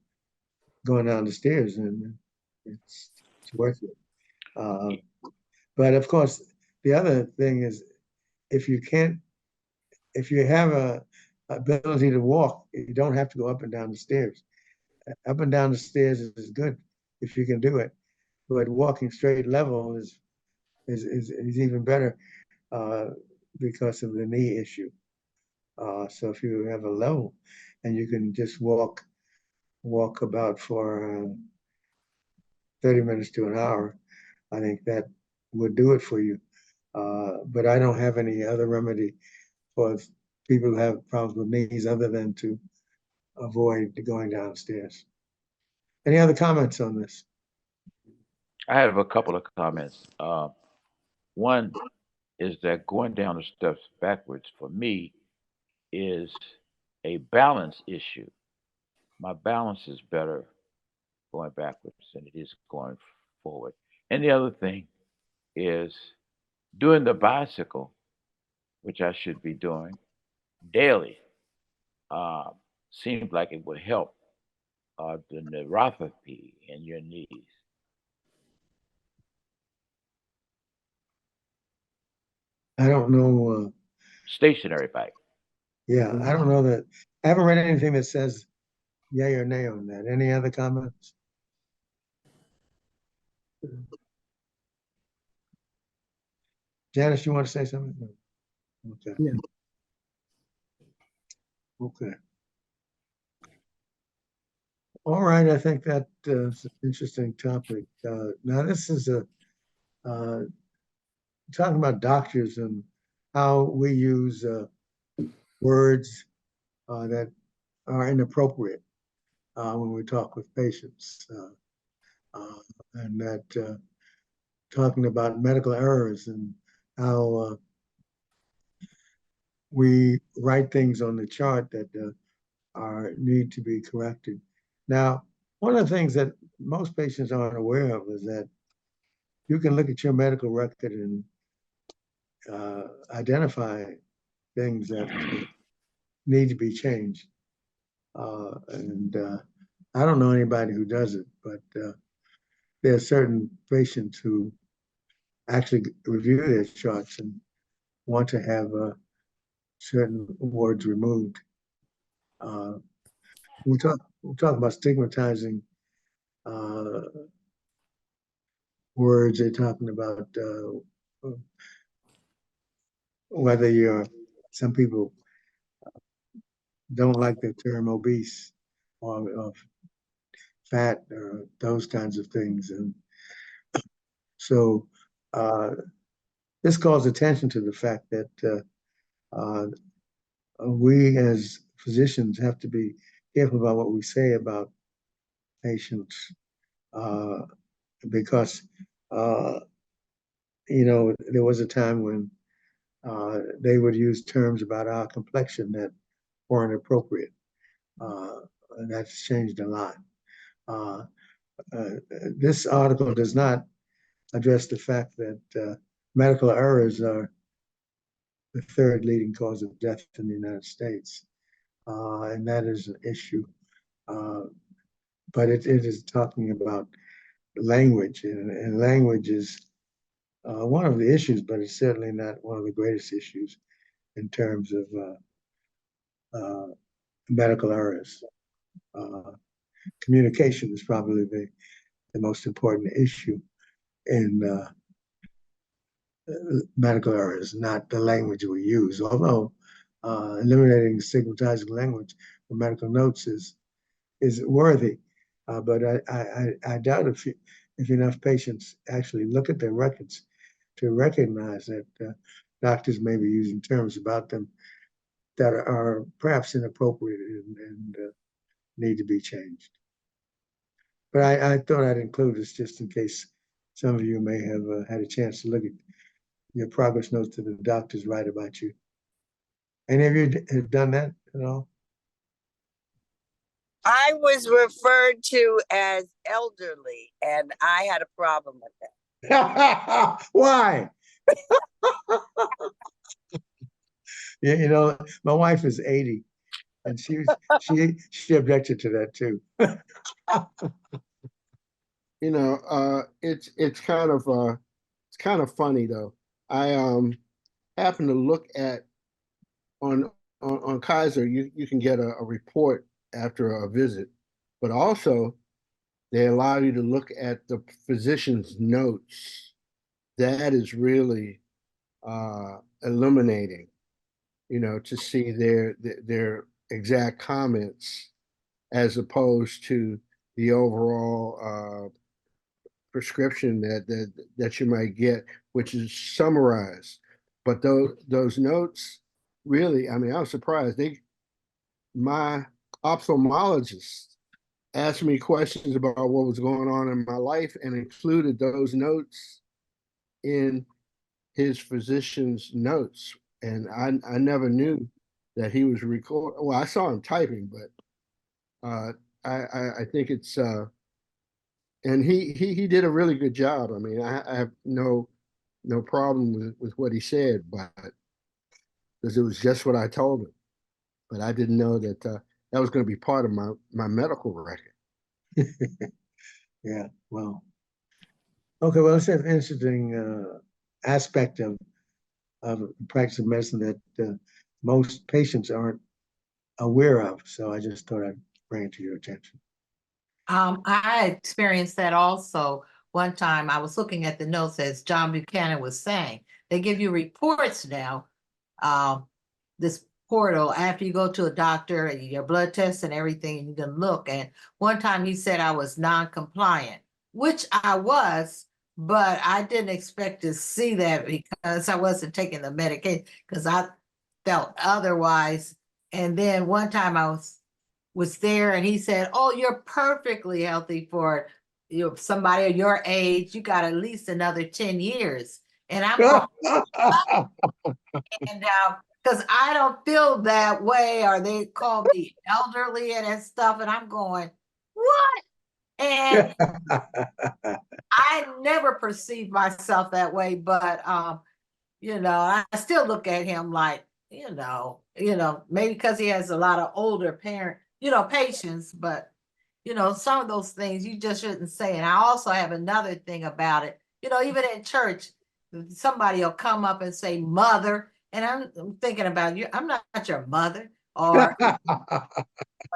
going down the stairs, then it's worth it. But of course, the other thing is if you have ability to walk, you don't have to go up and down the stairs. Up and down the stairs is good if you can do it, but walking straight level is even better because of the knee issue. So if you have a level and you can just walk about for 30 minutes to an hour, I think that would do it for you. But I don't have any other remedy for people who have problems with knees other than to avoid going downstairs. Any other comments on this? I have a couple of comments. One is that going down the steps backwards for me is a balance issue. My balance is better going backwards than it is going forward. And the other thing is doing the bicycle, which I should be doing daily, uh, seems like it would help the neuropathy in your knees. I don't know. Stationary bike. Yeah, I don't know that. I haven't read anything that says yay or nay on that. Any other comments? Janice, you want to say something? No. Okay. Yeah. Okay. All right, I think that is an interesting topic. Now, this is talking about doctors and how we use words that are inappropriate when we talk with patients, and that talking about medical errors and how we write things on the chart that need to be corrected. Now, one of the things that most patients aren't aware of is that you can look at your medical record and identify things that need to be changed. And I don't know anybody who does it, but there are certain patients who actually review their charts and want to have certain words removed. We'll talk about stigmatizing words. They're talking about whether some people don't like the term obese or fat or those kinds of things. And so this calls attention to the fact that we as physicians have to be careful about what we say about patients because, there was a time when they would use terms about our complexion that weren't appropriate. And that's changed a lot. This article does not address the fact that medical errors are the third leading cause of death in the United States. And that is an issue. But it is talking about language, and language is one of the issues, but it's certainly not one of the greatest issues in terms of medical errors. Communication is probably the most important issue in medical errors, not the language we use. Although eliminating stigmatizing language for medical notes is worthy, but I doubt if enough patients actually look at their records to recognize that doctors may be using terms about them that are perhaps inappropriate and need to be changed. But I thought I'd include this just in case some of you may have had a chance to look at your progress notes that the doctors write about you. Any of you have done that at all? I was referred to as elderly, and I had a problem with that. Why? Yeah, my wife is 80, and she objected to that too. It's kind of funny though. I happen to look at on on Kaiser, you can get a report after a visit, but also they allow you to look at the physician's notes. That is really illuminating, to see their exact comments as opposed to the overall prescription that you might get, which is summarized. But those notes, really, I mean, I was surprised. My ophthalmologist asked me questions about what was going on in my life and included those notes in his physician's notes. And I never knew that he was recording. Well, I saw him typing, but I think it's and he did a really good job. I mean, I have no problem with what he said, but because it was just what I told him. But I didn't know that that was going to be part of my medical record. Yeah, well, okay, well, it's an interesting aspect of the practice of medicine that most patients aren't aware of. So I just thought I'd bring it to your attention. I experienced that also. One time I was looking at the notes as John Buchanan was saying. They give you reports now. This portal after you go to a doctor, your blood tests and everything, you can look. And one time he said I was non-compliant, which I was, but I didn't expect to see that because I wasn't taking the medication because I felt otherwise. And then one time I was there and he said, "Oh, you're perfectly healthy for somebody of your age. You got at least another 10 years." And I'm going, and because I don't feel that way, or they call me elderly and stuff, and I'm going, what? And I never perceived myself that way, but I still look at him like, maybe because he has a lot of older patients, but some of those things you just shouldn't say. And I also have another thing about it, even in church, somebody will come up and say mother, and I'm thinking about you, I'm not your mother, or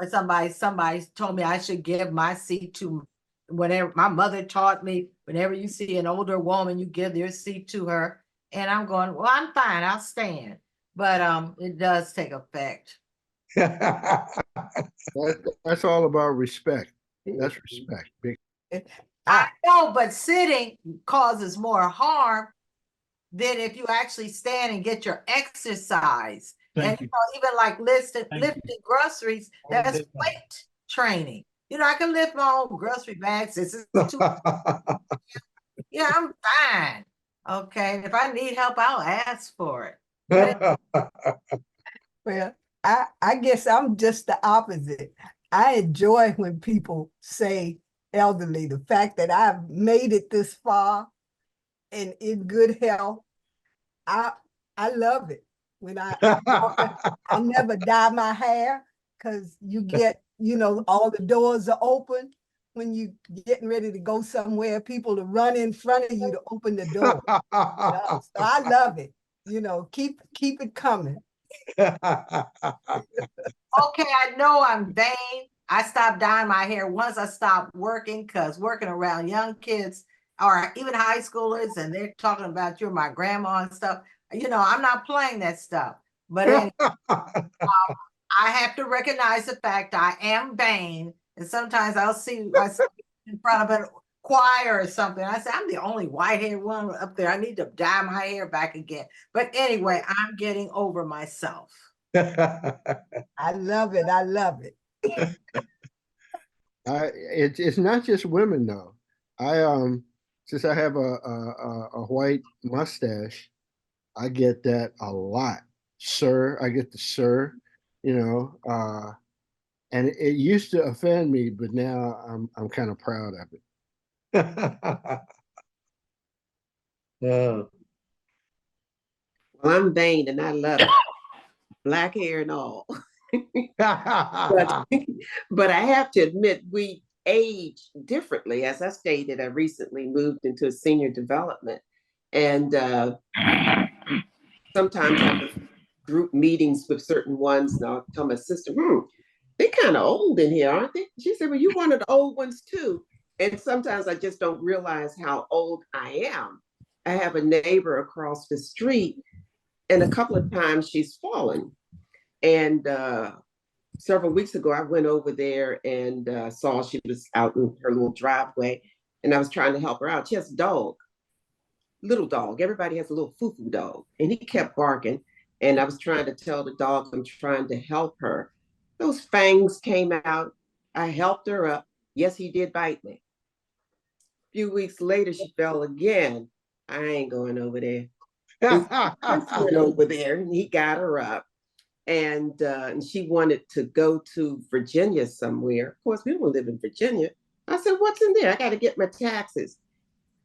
somebody told me I should give my seat to whenever my mother taught me, whenever you see an older woman, you give your seat to her. And I'm going, well, I'm fine, I'll stand. But it does take effect. That's all about respect. That's respect. I know, but sitting causes more harm than if you actually stand and get your exercise. And even like lifting groceries, that's weight training. I can lift my own grocery bags. This is too. Yeah, I'm fine. Okay, if I need help, I'll ask for it. Well, I guess I'm just the opposite. I enjoy when people say elderly, the fact that I've made it this far and in good health. I love it. When I never dye my hair because you get, all the doors are open when you getting ready to go somewhere, people to run in front of you to open the door. So I love it. Keep it coming. Okay, I know I'm vain. I stopped dyeing my hair once I stopped working, because working around young kids or even high schoolers, and they're talking about you're my grandma and stuff. I'm not playing that stuff. But anyway, I have to recognize the fact I am vain, and sometimes I'll see myself in front of a choir or something. I say, I'm the only white-haired one up there. I need to dye my hair back again. But anyway, I'm getting over myself. I love it. I love it. It's not just women though. I since I have a white mustache, I get that a lot. Sir, I get the sir, and it used to offend me, but now I'm kind of proud of it. Oh, Well, I'm vain and I love it. Black hair and all. But I have to admit, we age differently. As I stated, I recently moved into senior development. And sometimes I group meetings with certain ones. And I'll tell my sister, they're kind of old in here, aren't they? She said, well, you're one of the old ones too. And sometimes I just don't realize how old I am. I have a neighbor across the street, and a couple of times she's fallen. And several weeks ago, I went over there and saw she was out in her little driveway, and I was trying to help her out. She has a dog, little dog. Everybody has a little foo-foo dog, and he kept barking. And I was trying to tell the dog I'm trying to help her. Those fangs came out. I helped her up. Yes, he did bite me. A few weeks later, she fell again. I ain't going over there. And so went over there, and he got her up. And she wanted to go to Virginia somewhere. Of course, we don't live in Virginia. I said, what's in there? I got to get my taxes.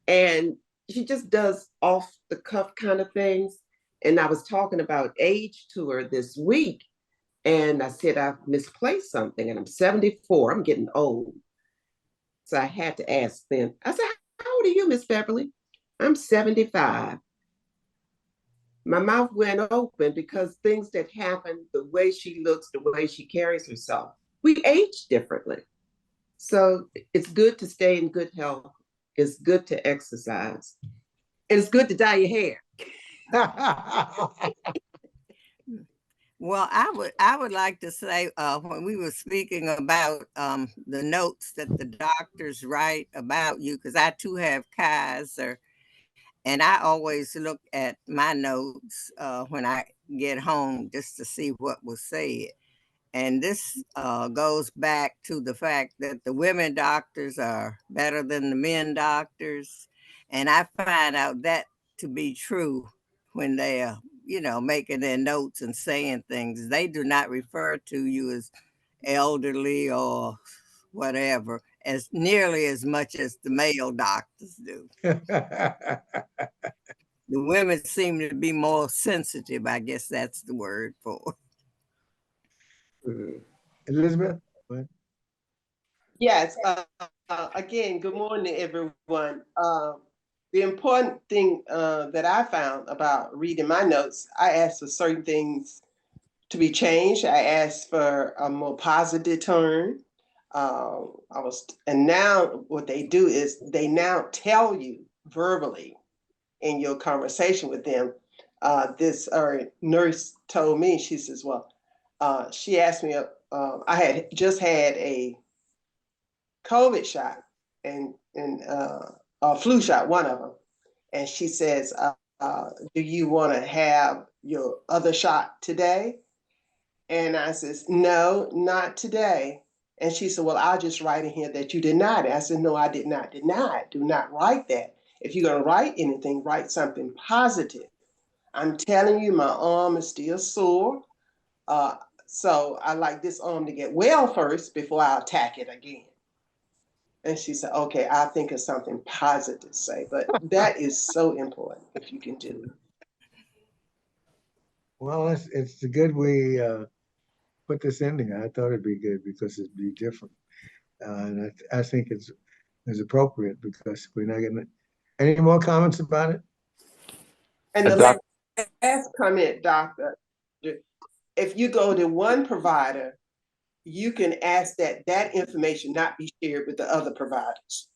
And she just does off the cuff kind of things. And I was talking about age to her this week. And I said, I've misplaced something, and I'm 74. I'm getting old. So I had to ask them. I said, how old are you, Miss Beverly? I'm 75. My mouth went open because things that happen, the way she looks, the way she carries herself, we age differently. So it's good to stay in good health. It's good to exercise. And it's good to dye your hair. Well, I would like to say when we were speaking about the notes that the doctors write about you, because I too have Kaiser, and I always look at my notes when I get home just to see what was said. And this goes back to the fact that the women doctors are better than the men doctors. And I find out that to be true when they are, making their notes and saying things. They do not refer to you as elderly or whatever as nearly as much as the male doctors do. The women seem to be more sensitive. I guess that's the word for it. Elizabeth? Yes. Again, good morning, everyone. The important thing that I found about reading my notes, I asked for certain things to be changed. I asked for a more positive turn. And now what they do is they now tell you verbally in your conversation with them. This nurse told me, she says, well, she asked me, I had just had a COVID shot and a flu shot, one of them. And she says, do you want to have your other shot today? And I says, no, not today. And she said, well, I'll just write in here that you denied it. I said, no, I did not deny it. Do not write that. If you're going to write anything, write something positive. I'm telling you, my arm is still sore. So I like this arm to get well first before I attack it again. And she said, okay, I'll think of something positive to say. But that is so important if you can do it. Well, it's good we put this ending. I thought it'd be good because it'd be different. And I think it's appropriate because we're not getting it. Any more comments about it? And the last comment, doctor, if you go to one provider, you can ask that information not be shared with the other providers.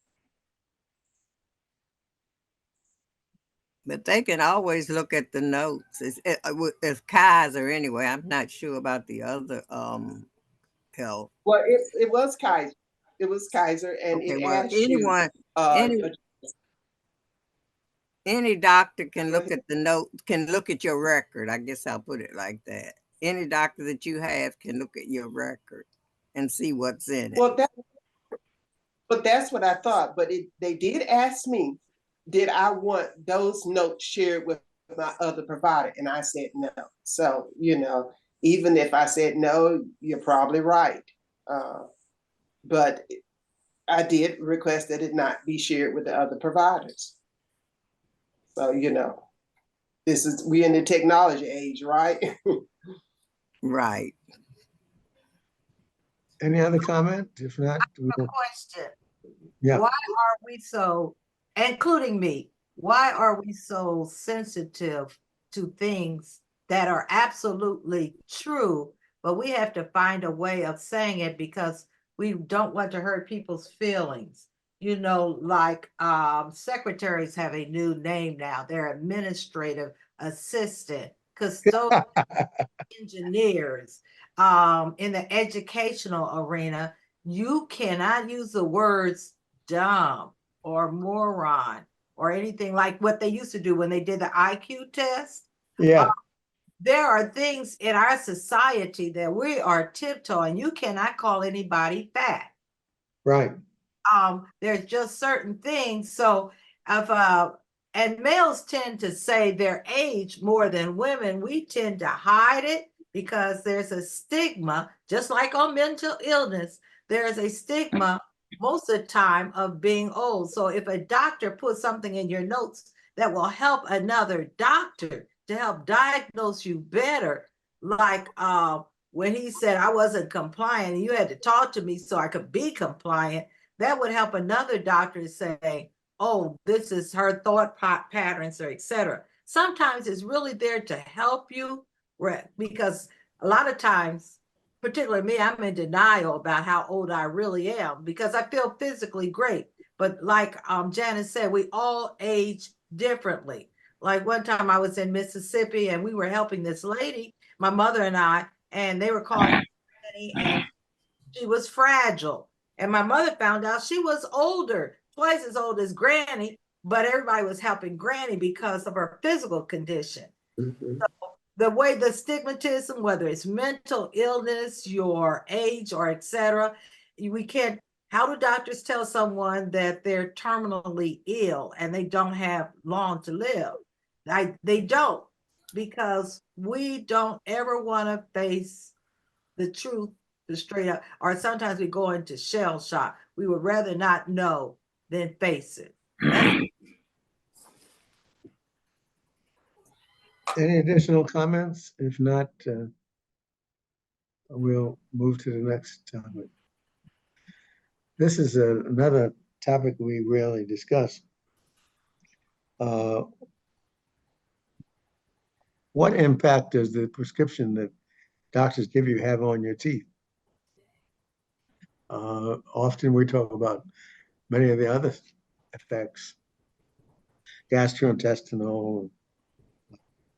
But they can always look at the notes. It's Kaiser anyway. I'm not sure about the other health. Well, it was Kaiser. It was Kaiser, and okay, it well, asked anyone, any doctor can look at the note, can look at your record. I guess I'll put it like that. Any doctor that you have can look at your record and see what's in it. Well, but that's what I thought. But they did ask me, did I want those notes shared with my other provider? And I said no. So, even if I said no, you're probably right. But I did request that it not be shared with the other providers. So, we're in the technology age, right? Right. Any other comment? If not, a question. Yeah. Why are we so, including me, why are we so sensitive to things that are absolutely true, but we have to find a way of saying it because we don't want to hurt people's feelings. You know, like secretaries have a new name now. They're administrative assistant, custodian, engineers. In the educational arena, you cannot use the words dumb or moron or anything like what they used to do when they did the IQ test. Yeah, There are things in our society that we are tiptoeing. You cannot call anybody fat. right. There's just certain things. So if and males tend to say their age more than women, we tend to hide it because there's a stigma, just like on mental illness, there's a stigma most of the time of being old. So if a doctor puts something in your notes that will help another doctor to help diagnose you better, like when he said I wasn't compliant and you had to talk to me so I could be compliant, that would help another doctor say, oh, this is her thought patterns or etc. Sometimes it's really there to help you because a lot of times, particularly me, I'm in denial about how old I really am because I feel physically great. But like Janice said, we all age differently. Like one time I was in Mississippi and we were helping this lady, my mother and I, and they were calling her Granny, and she was fragile. And my mother found out she was older, twice as old as Granny, but everybody was helping Granny because of her physical condition. Mhm. So the way the stigmatism, whether it's mental illness, your age, or etc., we can't. How do doctors tell someone that they're terminally ill and they don't have long to live? They don't, because we don't ever want to face the truth, the straight up, or sometimes we go into shell shock. We would rather not know than face it. Any additional comments? If not, we'll move to the next topic. This is another topic we rarely discuss. What impact does the prescription that doctors give you have on your teeth? Often we talk about many of the other effects, gastrointestinal,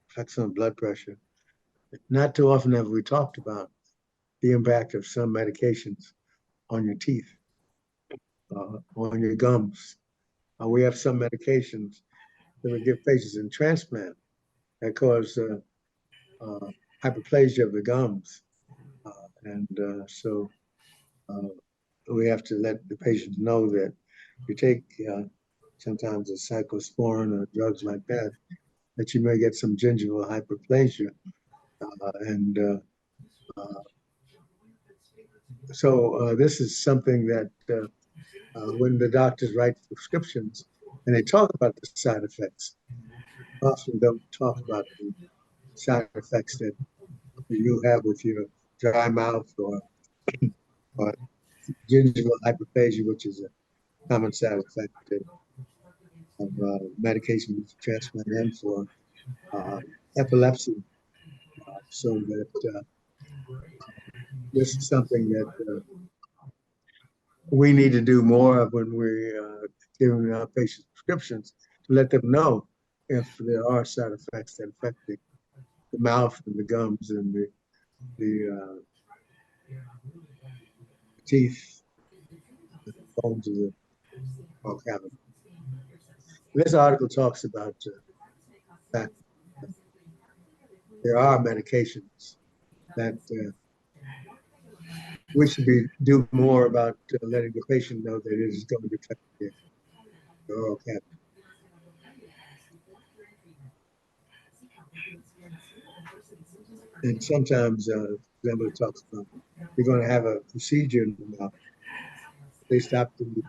effects on blood pressure. Not too often have we talked about the impact of some medications on your teeth, on your gums. We have some medications that we give patients in transplant that cause hyperplasia of the gums. So we have to let the patient know that you take sometimes a cyclosporin or drugs like that, that you may get some gingival hyperplasia. So this is something that when the doctors write prescriptions and they talk about the side effects, often don't talk about the side effects that you have with your dry mouth or gingival hyperplasia, which is a common side effect of medication with transplant and for epilepsy. So that this is something that we need to do more of when we're giving our patients prescriptions, to let them know if there are side effects that affect the mouth and the gums and the teeth, the bones of the oral cavity. This article talks about that there are medications that we should do more about letting the patient know that it is going to affect the oral cavity. And sometimes somebody talks about you're going to have a procedure in the mouth. They stop the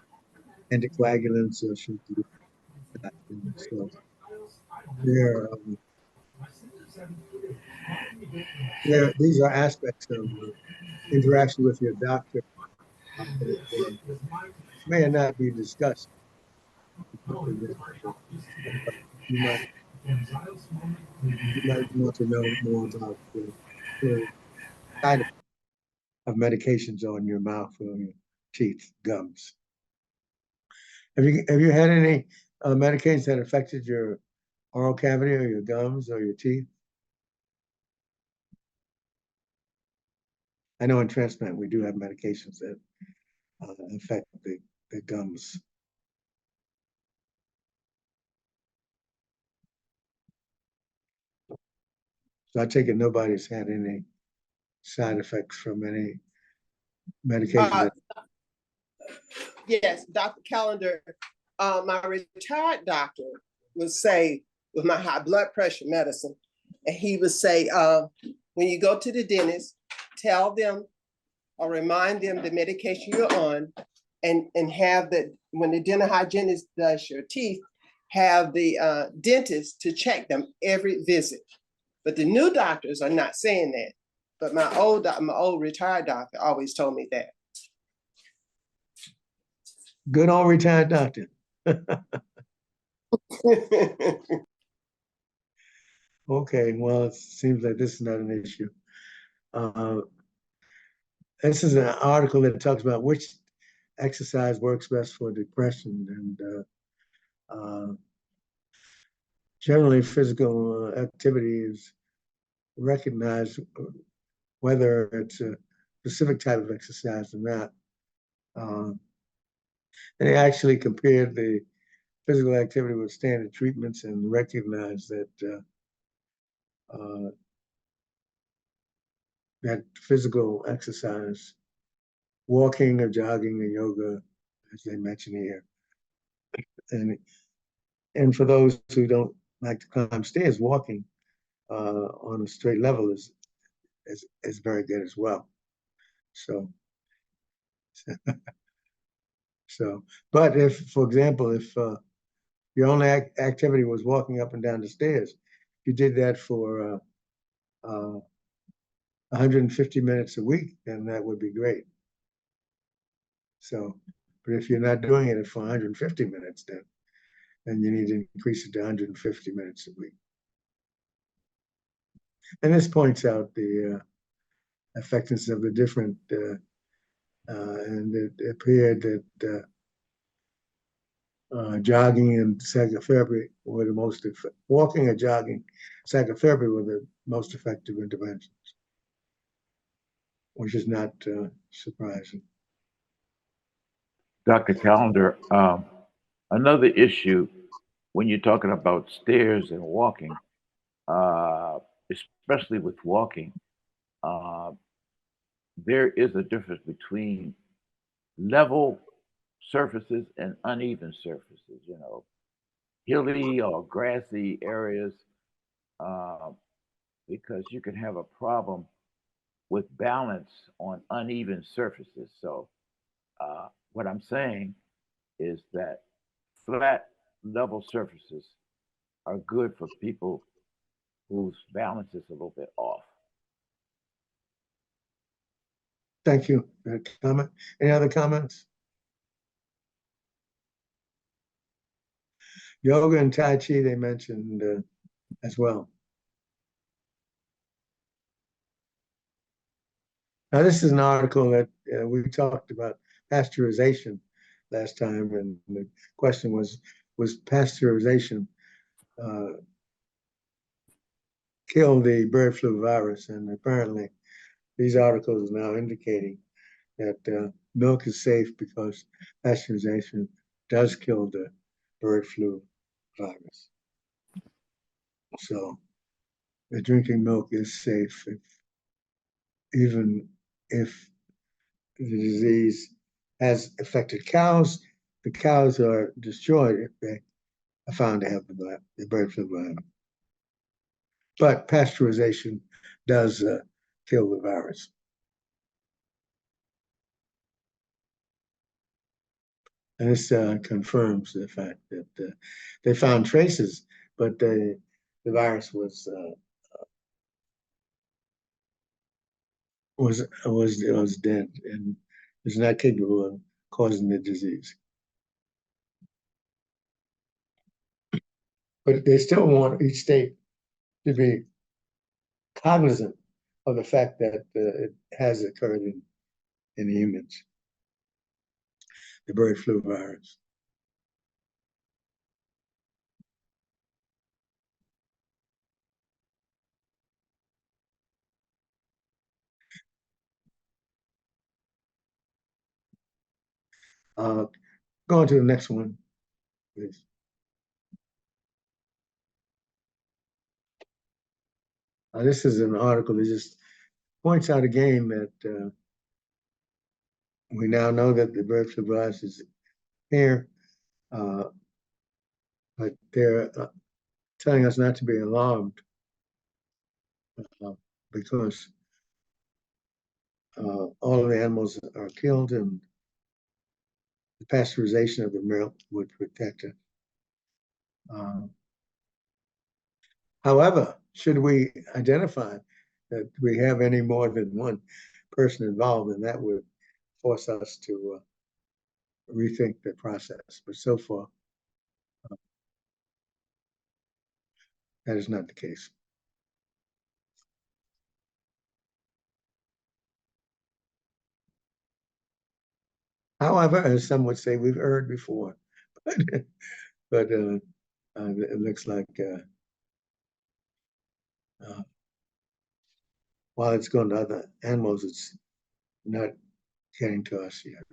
anticoagulants or should do that. So these are aspects of interaction with your doctor that may not be discussed. You might You might want to know more about the side effects of medications on your mouth or your teeth, gums. Have you had any medications that affected your oral cavity or your gums or your teeth? I know in transplant we do have medications that affect the gums. So I take it nobody's had any side effects from any medication that Yes, Dr. Callender, my retired doctor would say with my high blood pressure medicine, and he would say, when you go to the dentist, tell them or remind them the medication you're on, and have the, when the dental hygienist does your teeth, have the dentist to check them every visit. But the new doctors are not saying that. But my old retired doctor always told me that. good old retired doctor. Okay, well, it seems like this is not an issue. This is an article that talks about which exercise works best for depression, and generally physical activity is recognized, whether it's a specific type of exercise or not. And they actually compared the physical activity with standard treatments and recognized that that physical exercise, walking or jogging or yoga, as they mention here, and for those who don't like to climb stairs, walking on a straight level is very good as well. So, but if, for example, if your only activity was walking up and down the stairs, you did that for 150 minutes a week, then that would be great. So, but if you're not doing it for 150 minutes, then you need to increase it to 150 minutes a week. And this points out the effectiveness of the different, and it appeared that jogging and psychotherapy were the most, walking or jogging, psychotherapy were the most effective interventions, which is not surprising. Dr. Callender, another issue when you're talking about stairs and walking, especially with walking, there is a difference between level surfaces and uneven surfaces, you know, hilly or grassy areas, uh, because you can have a problem with balance on uneven surfaces. So, what I'm saying is that flat, level surfaces are good for people whose balance is a little bit off. Thank you. Comment? Any other comments? Yoga and Tai Chi, they mentioned as well. Now, this is an article that we talked about pasteurization last time, and the question was pasteurization kill the bird flu virus? And apparently, these articles are now indicating that milk is safe because pasteurization does kill the bird flu virus. So, the drinking milk is safe, even if the disease has affected cows. The cows are destroyed if they are found to have the bird flu virus. But pasteurization does kill the virus. And this confirms the fact that they found traces, but the virus was dead and is not capable of causing the disease. But they still want each state to be cognizant of the fact that it has occurred in humans, the bird flu virus. Go on to the next one, please. This is an article that just points out again that we now know that the bird flu virus is here, but they're telling us not to be alarmed because all of the animals are killed and the pasteurization of the milk would protect it. However, should we identify that we have any more than one person involved, then that would force us to rethink the process. But so far, that is not the case. However, as some would say, we've erred before, but it looks like while it's going to other animals, it's not getting to us yet.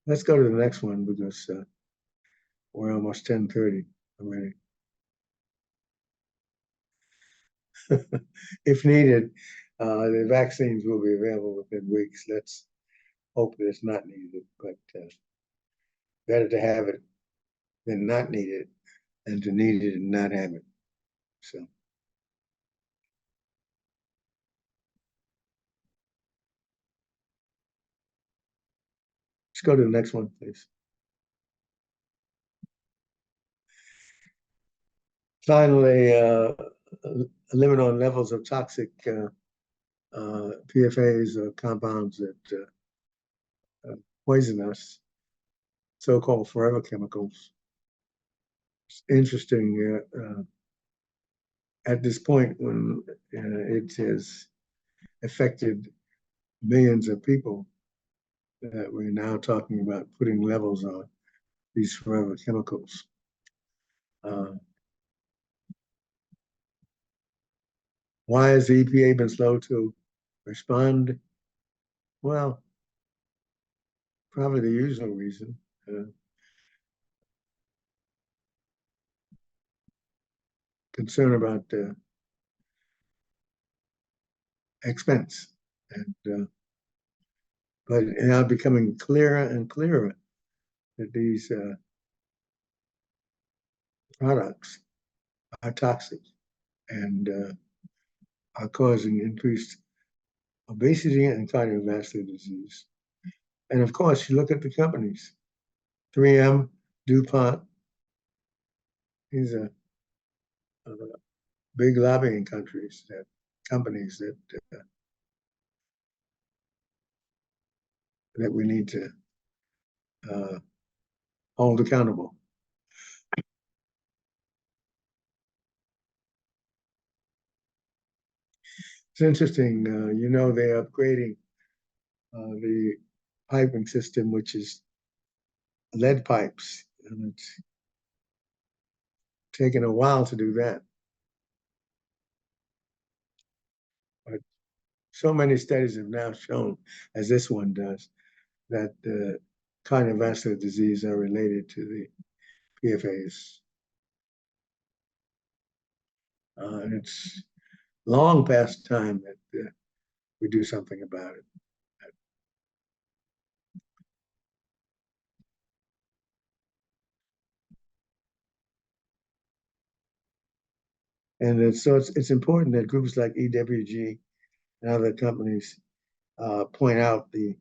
Let's go to the next one because we're almost 10:30 already. If needed, the vaccines will be available within weeks. Let's hope that it's not needed, but better to have it than not need it than to need it and not have it. So let's go to the next one, please. Finally, a limit on levels of toxic PFAS or compounds that poison us, so-called forever chemicals. It's interesting at this point when it has affected millions of people that we're now talking about putting levels on these forever chemicals. Why has the EPA been slow to respond? Well, probably the usual reason. Concern about expense. And but now becoming clearer and clearer that these products are toxic and are causing increased obesity and cardiovascular disease. And of course, you look at the companies, 3M, DuPont, these are big lobbying companies that we need to hold accountable. It's interesting, they're upgrading the piping system, which is lead pipes, and it's taken a while to do that. But so many studies have now shown, as this one does, that cardiovascular disease are related to the PFAS. And it's long past time that we do something about it. And so it's important that groups like EWG and other companies point out the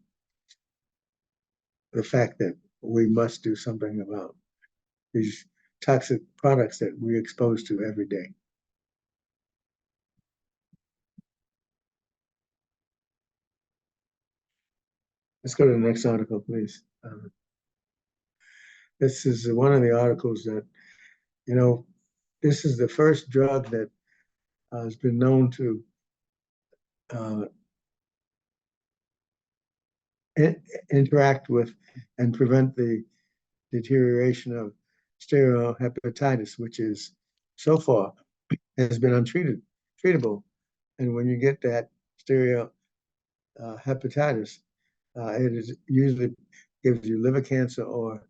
fact that we must do something about these toxic products that we're exposed to every day. Let's go to the next article, please. This is one of the articles that, you know, this is the first drug that has been known to interact with and prevent the deterioration of stereohepatitis, which is so far has been treatable. And when you get that stereohepatitis, it is usually gives you liver cancer or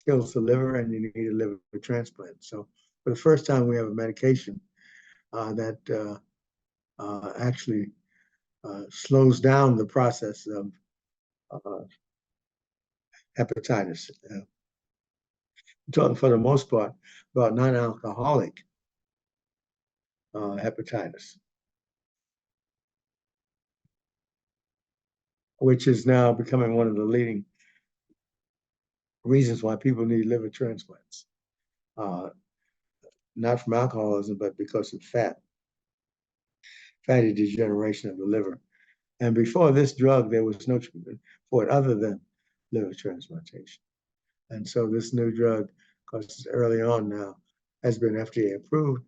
kills the liver, and you need a liver transplant. So for the first time, we have a medication that actually slows down the process of hepatitis. Talking for the most part about non-alcoholic hepatitis, which is now becoming one of the leading reasons why people need liver transplants. Not from alcoholism, but because of fatty degeneration of the liver. And before this drug, there was no treatment for it other than liver transplantation. And so this new drug, because it's early on now, has been FDA approved.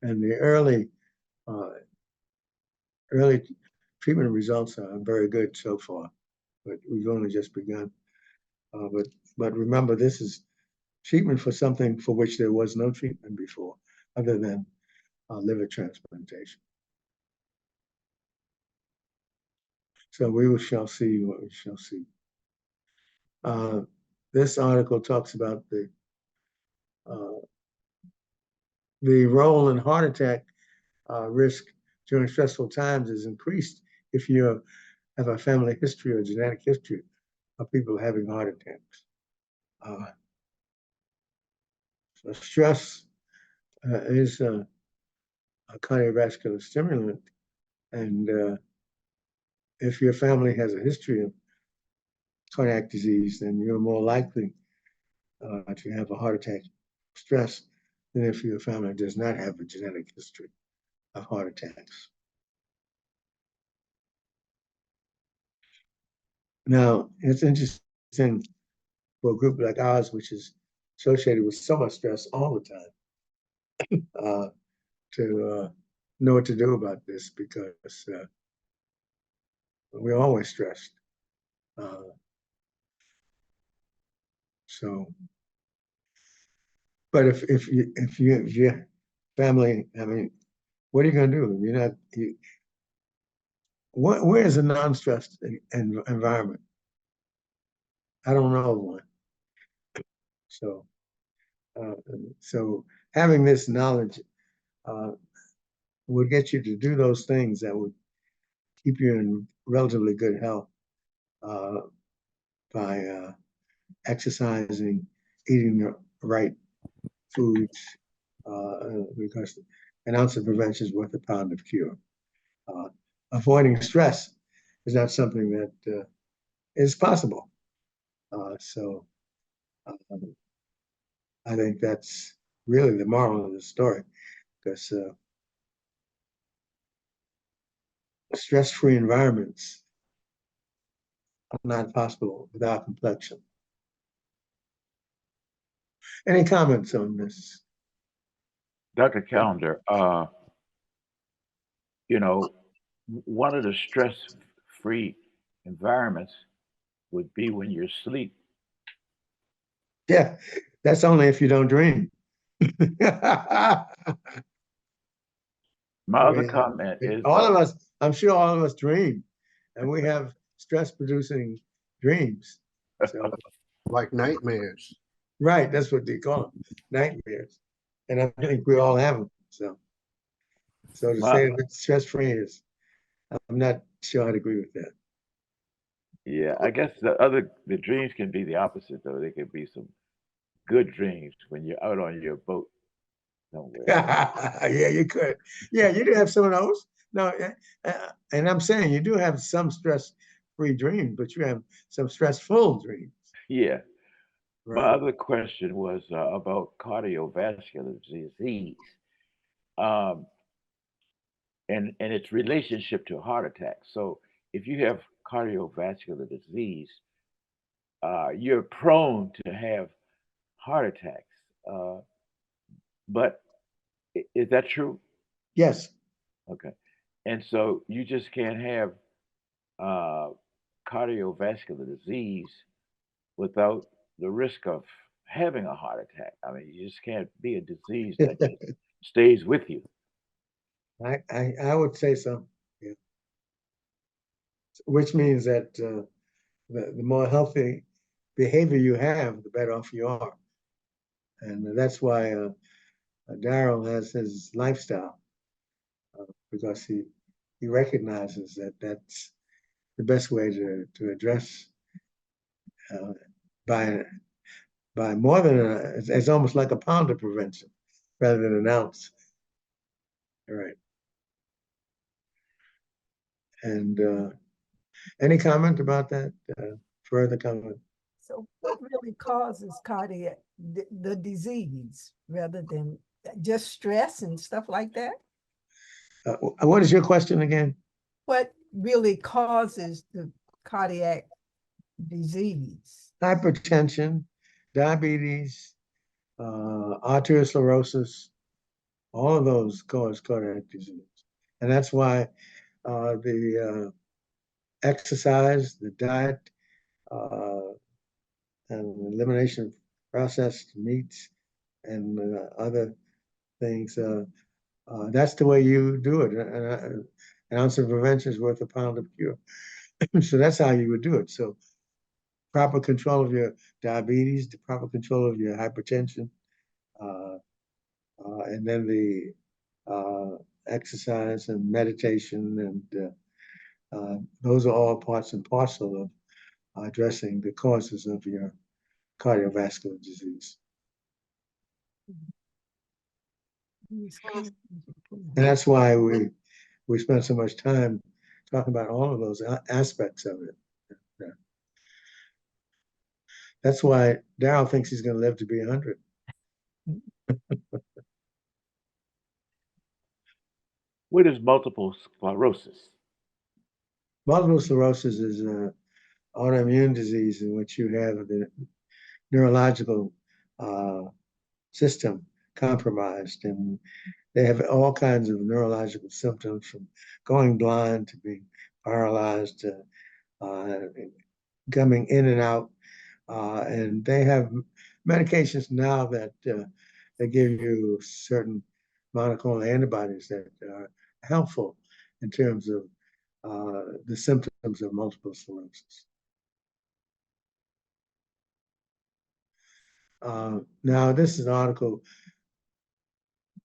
And the early treatment results are very good so far, but we've only just begun. But remember, this is treatment for something for which there was no treatment before, other than liver transplantation. So we shall see what we shall see. This article talks about the role in heart attack risk during stressful times is increased if you have a family history or genetic history of people having heart attacks. So stress is a cardiovascular stimulant, and if your family has a history of cardiac disease, then you're more likely to have a heart attack stress than if your family does not have a genetic history of heart attacks. Now, it's interesting for a group like ours, which is associated with so much stress all the time, to know what to do about this, because we're always stressed. But if your family, I mean, what are you going to do? You're not. Where is a non-stressed environment? I don't know of one. So, so having this knowledge will get you to do those things that would keep you in relatively good health by exercising, eating the right foods, because an ounce of prevention is worth a pound of cure. Avoiding stress is not something that is possible. So I think that's really the moral of the story, because stress-free environments are not possible without complexion. Any comments on this? Dr. Callender, you know, one of the stress-free environments would be when you're asleep. Yeah, that's only if you don't dream. My other comment is all of us, I'm sure all of us dream, and we have stress-producing dreams. So, Like nightmares. right, that's what they call them, nightmares. And I think we all have them. So to say that it's stress-free is, I'm not sure I'd agree with that. Yeah, I guess the dreams can be the opposite though. They can be some good dreams when you're out on your boat somewhere. Yeah, you could. Yeah, you do have some of those. No, and I'm saying you do have some stress-free dreams, but you have some stressful dreams. Yeah. My Right. other question was about cardiovascular disease, um, and its relationship to heart attack. So, if you have cardiovascular disease, you're prone to have heart attacks. Uh, but is that true? Yes. Okay. And so you just can't have uh, cardiovascular disease without the risk of having a heart attack. I mean, you just can't be a disease that just stays with you. I would say so. Yeah. Which means that the more healthy behavior you have, the better off you are. And that's why Darryl has his lifestyle because he recognizes that that's the best way to address uh, by more than it's almost like a pound of prevention rather than an ounce. All right. And any comment about that? Further comment? So what really causes cardiac, the disease rather than just stress and stuff like that? What is your question again? What really causes the cardiac disease? Hypertension, diabetes, arteriosclerosis, all of those cause cardiac disease. And that's why the exercise, the diet, and elimination of processed meats and other things, that's the way you do it. An ounce of prevention is worth a pound of cure. So that's how you would do it. So proper control of your diabetes, the proper control of your hypertension, and then the exercise and meditation, and those are all parts and parcel of addressing the causes of your cardiovascular disease. And that's why we spend so much time talking about all of those aspects of it. Yeah. That's why Darryl thinks he's going to live to be 100. What is multiple sclerosis? Multiple sclerosis is an autoimmune disease in which you have the neurological system compromised, and they have all kinds of neurological symptoms from going blind to being paralyzed to coming in and out. And they have medications now that they give you certain monoclonal antibodies that are helpful in terms of the symptoms of multiple sclerosis. Now, this is an article.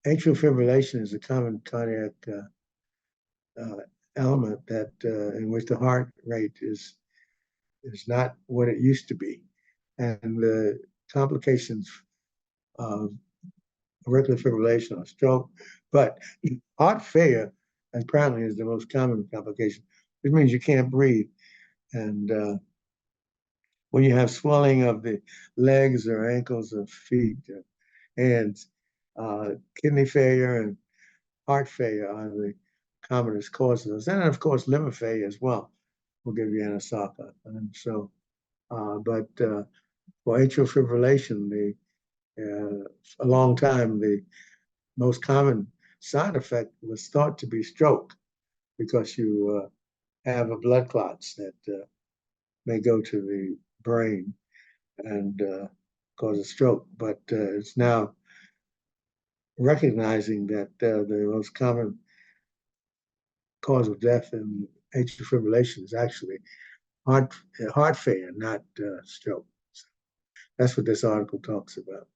Atrial fibrillation is a common cardiac element that in which the heart rate is not what it used to be, and the complications of auricular fibrillation or stroke, but heart failure apparently is the most common complication, which means you can't breathe. And when you have swelling of the legs or ankles or feet or hands, kidney failure and heart failure are the commonest causes. And of course, liver failure as well will give you anasarca. And so, but for atrial fibrillation, a long time, the most common side effect was thought to be stroke because you have a blood clots that may go to the brain and cause a stroke. But it's now recognizing that the most common cause of death in atrial fibrillation is actually heart failure, not stroke. So that's what this article talks about.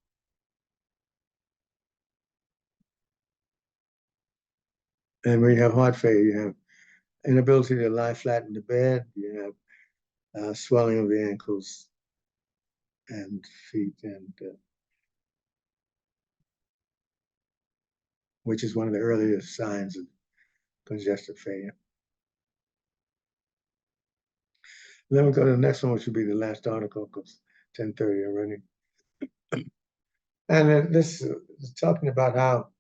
And when you have heart failure, you have inability to lie flat in the bed, you have swelling of the ankles and feet, and which is one of the earliest signs of congestive failure. Then we go to the next one, which will be the last article, because 10:30 already. And this is talking about how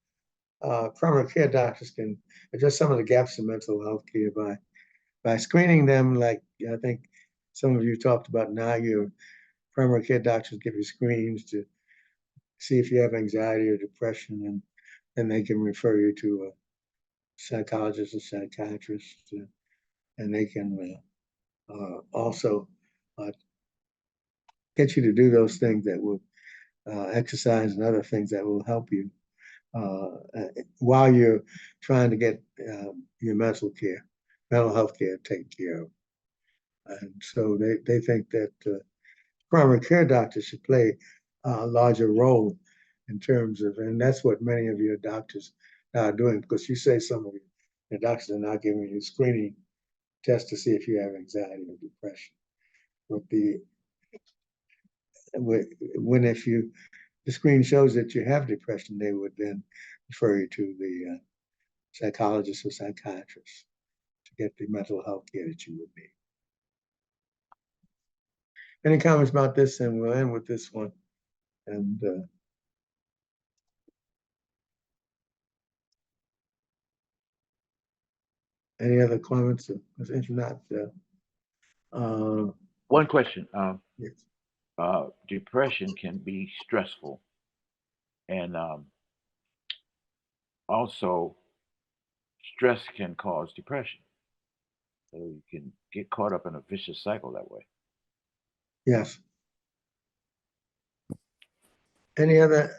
primary care doctors can address some of the gaps in mental health care by screening them. Like I think some of you talked about now, your primary care doctors give you screens to see if you have anxiety or depression, and then they can refer you to a psychologist or psychiatrist, and they can also get you to do those things that will exercise and other things that will help you while you're trying to get your mental health care taken care of. And so they think that primary care doctors should play a larger role in terms of, and that's what many of your doctors are doing, because you say some of your doctors are now giving you screening tests to see if you have anxiety or depression. But when if the screen shows that you have depression, they would then refer you to the psychologist or psychiatrist to get the mental health care that you would need. Any comments about this? And we'll end with this one. And any other comments? If not, One question. yes. Depression can be stressful, and also stress can cause depression. So you can get caught up in a vicious cycle that way. Yes. Any other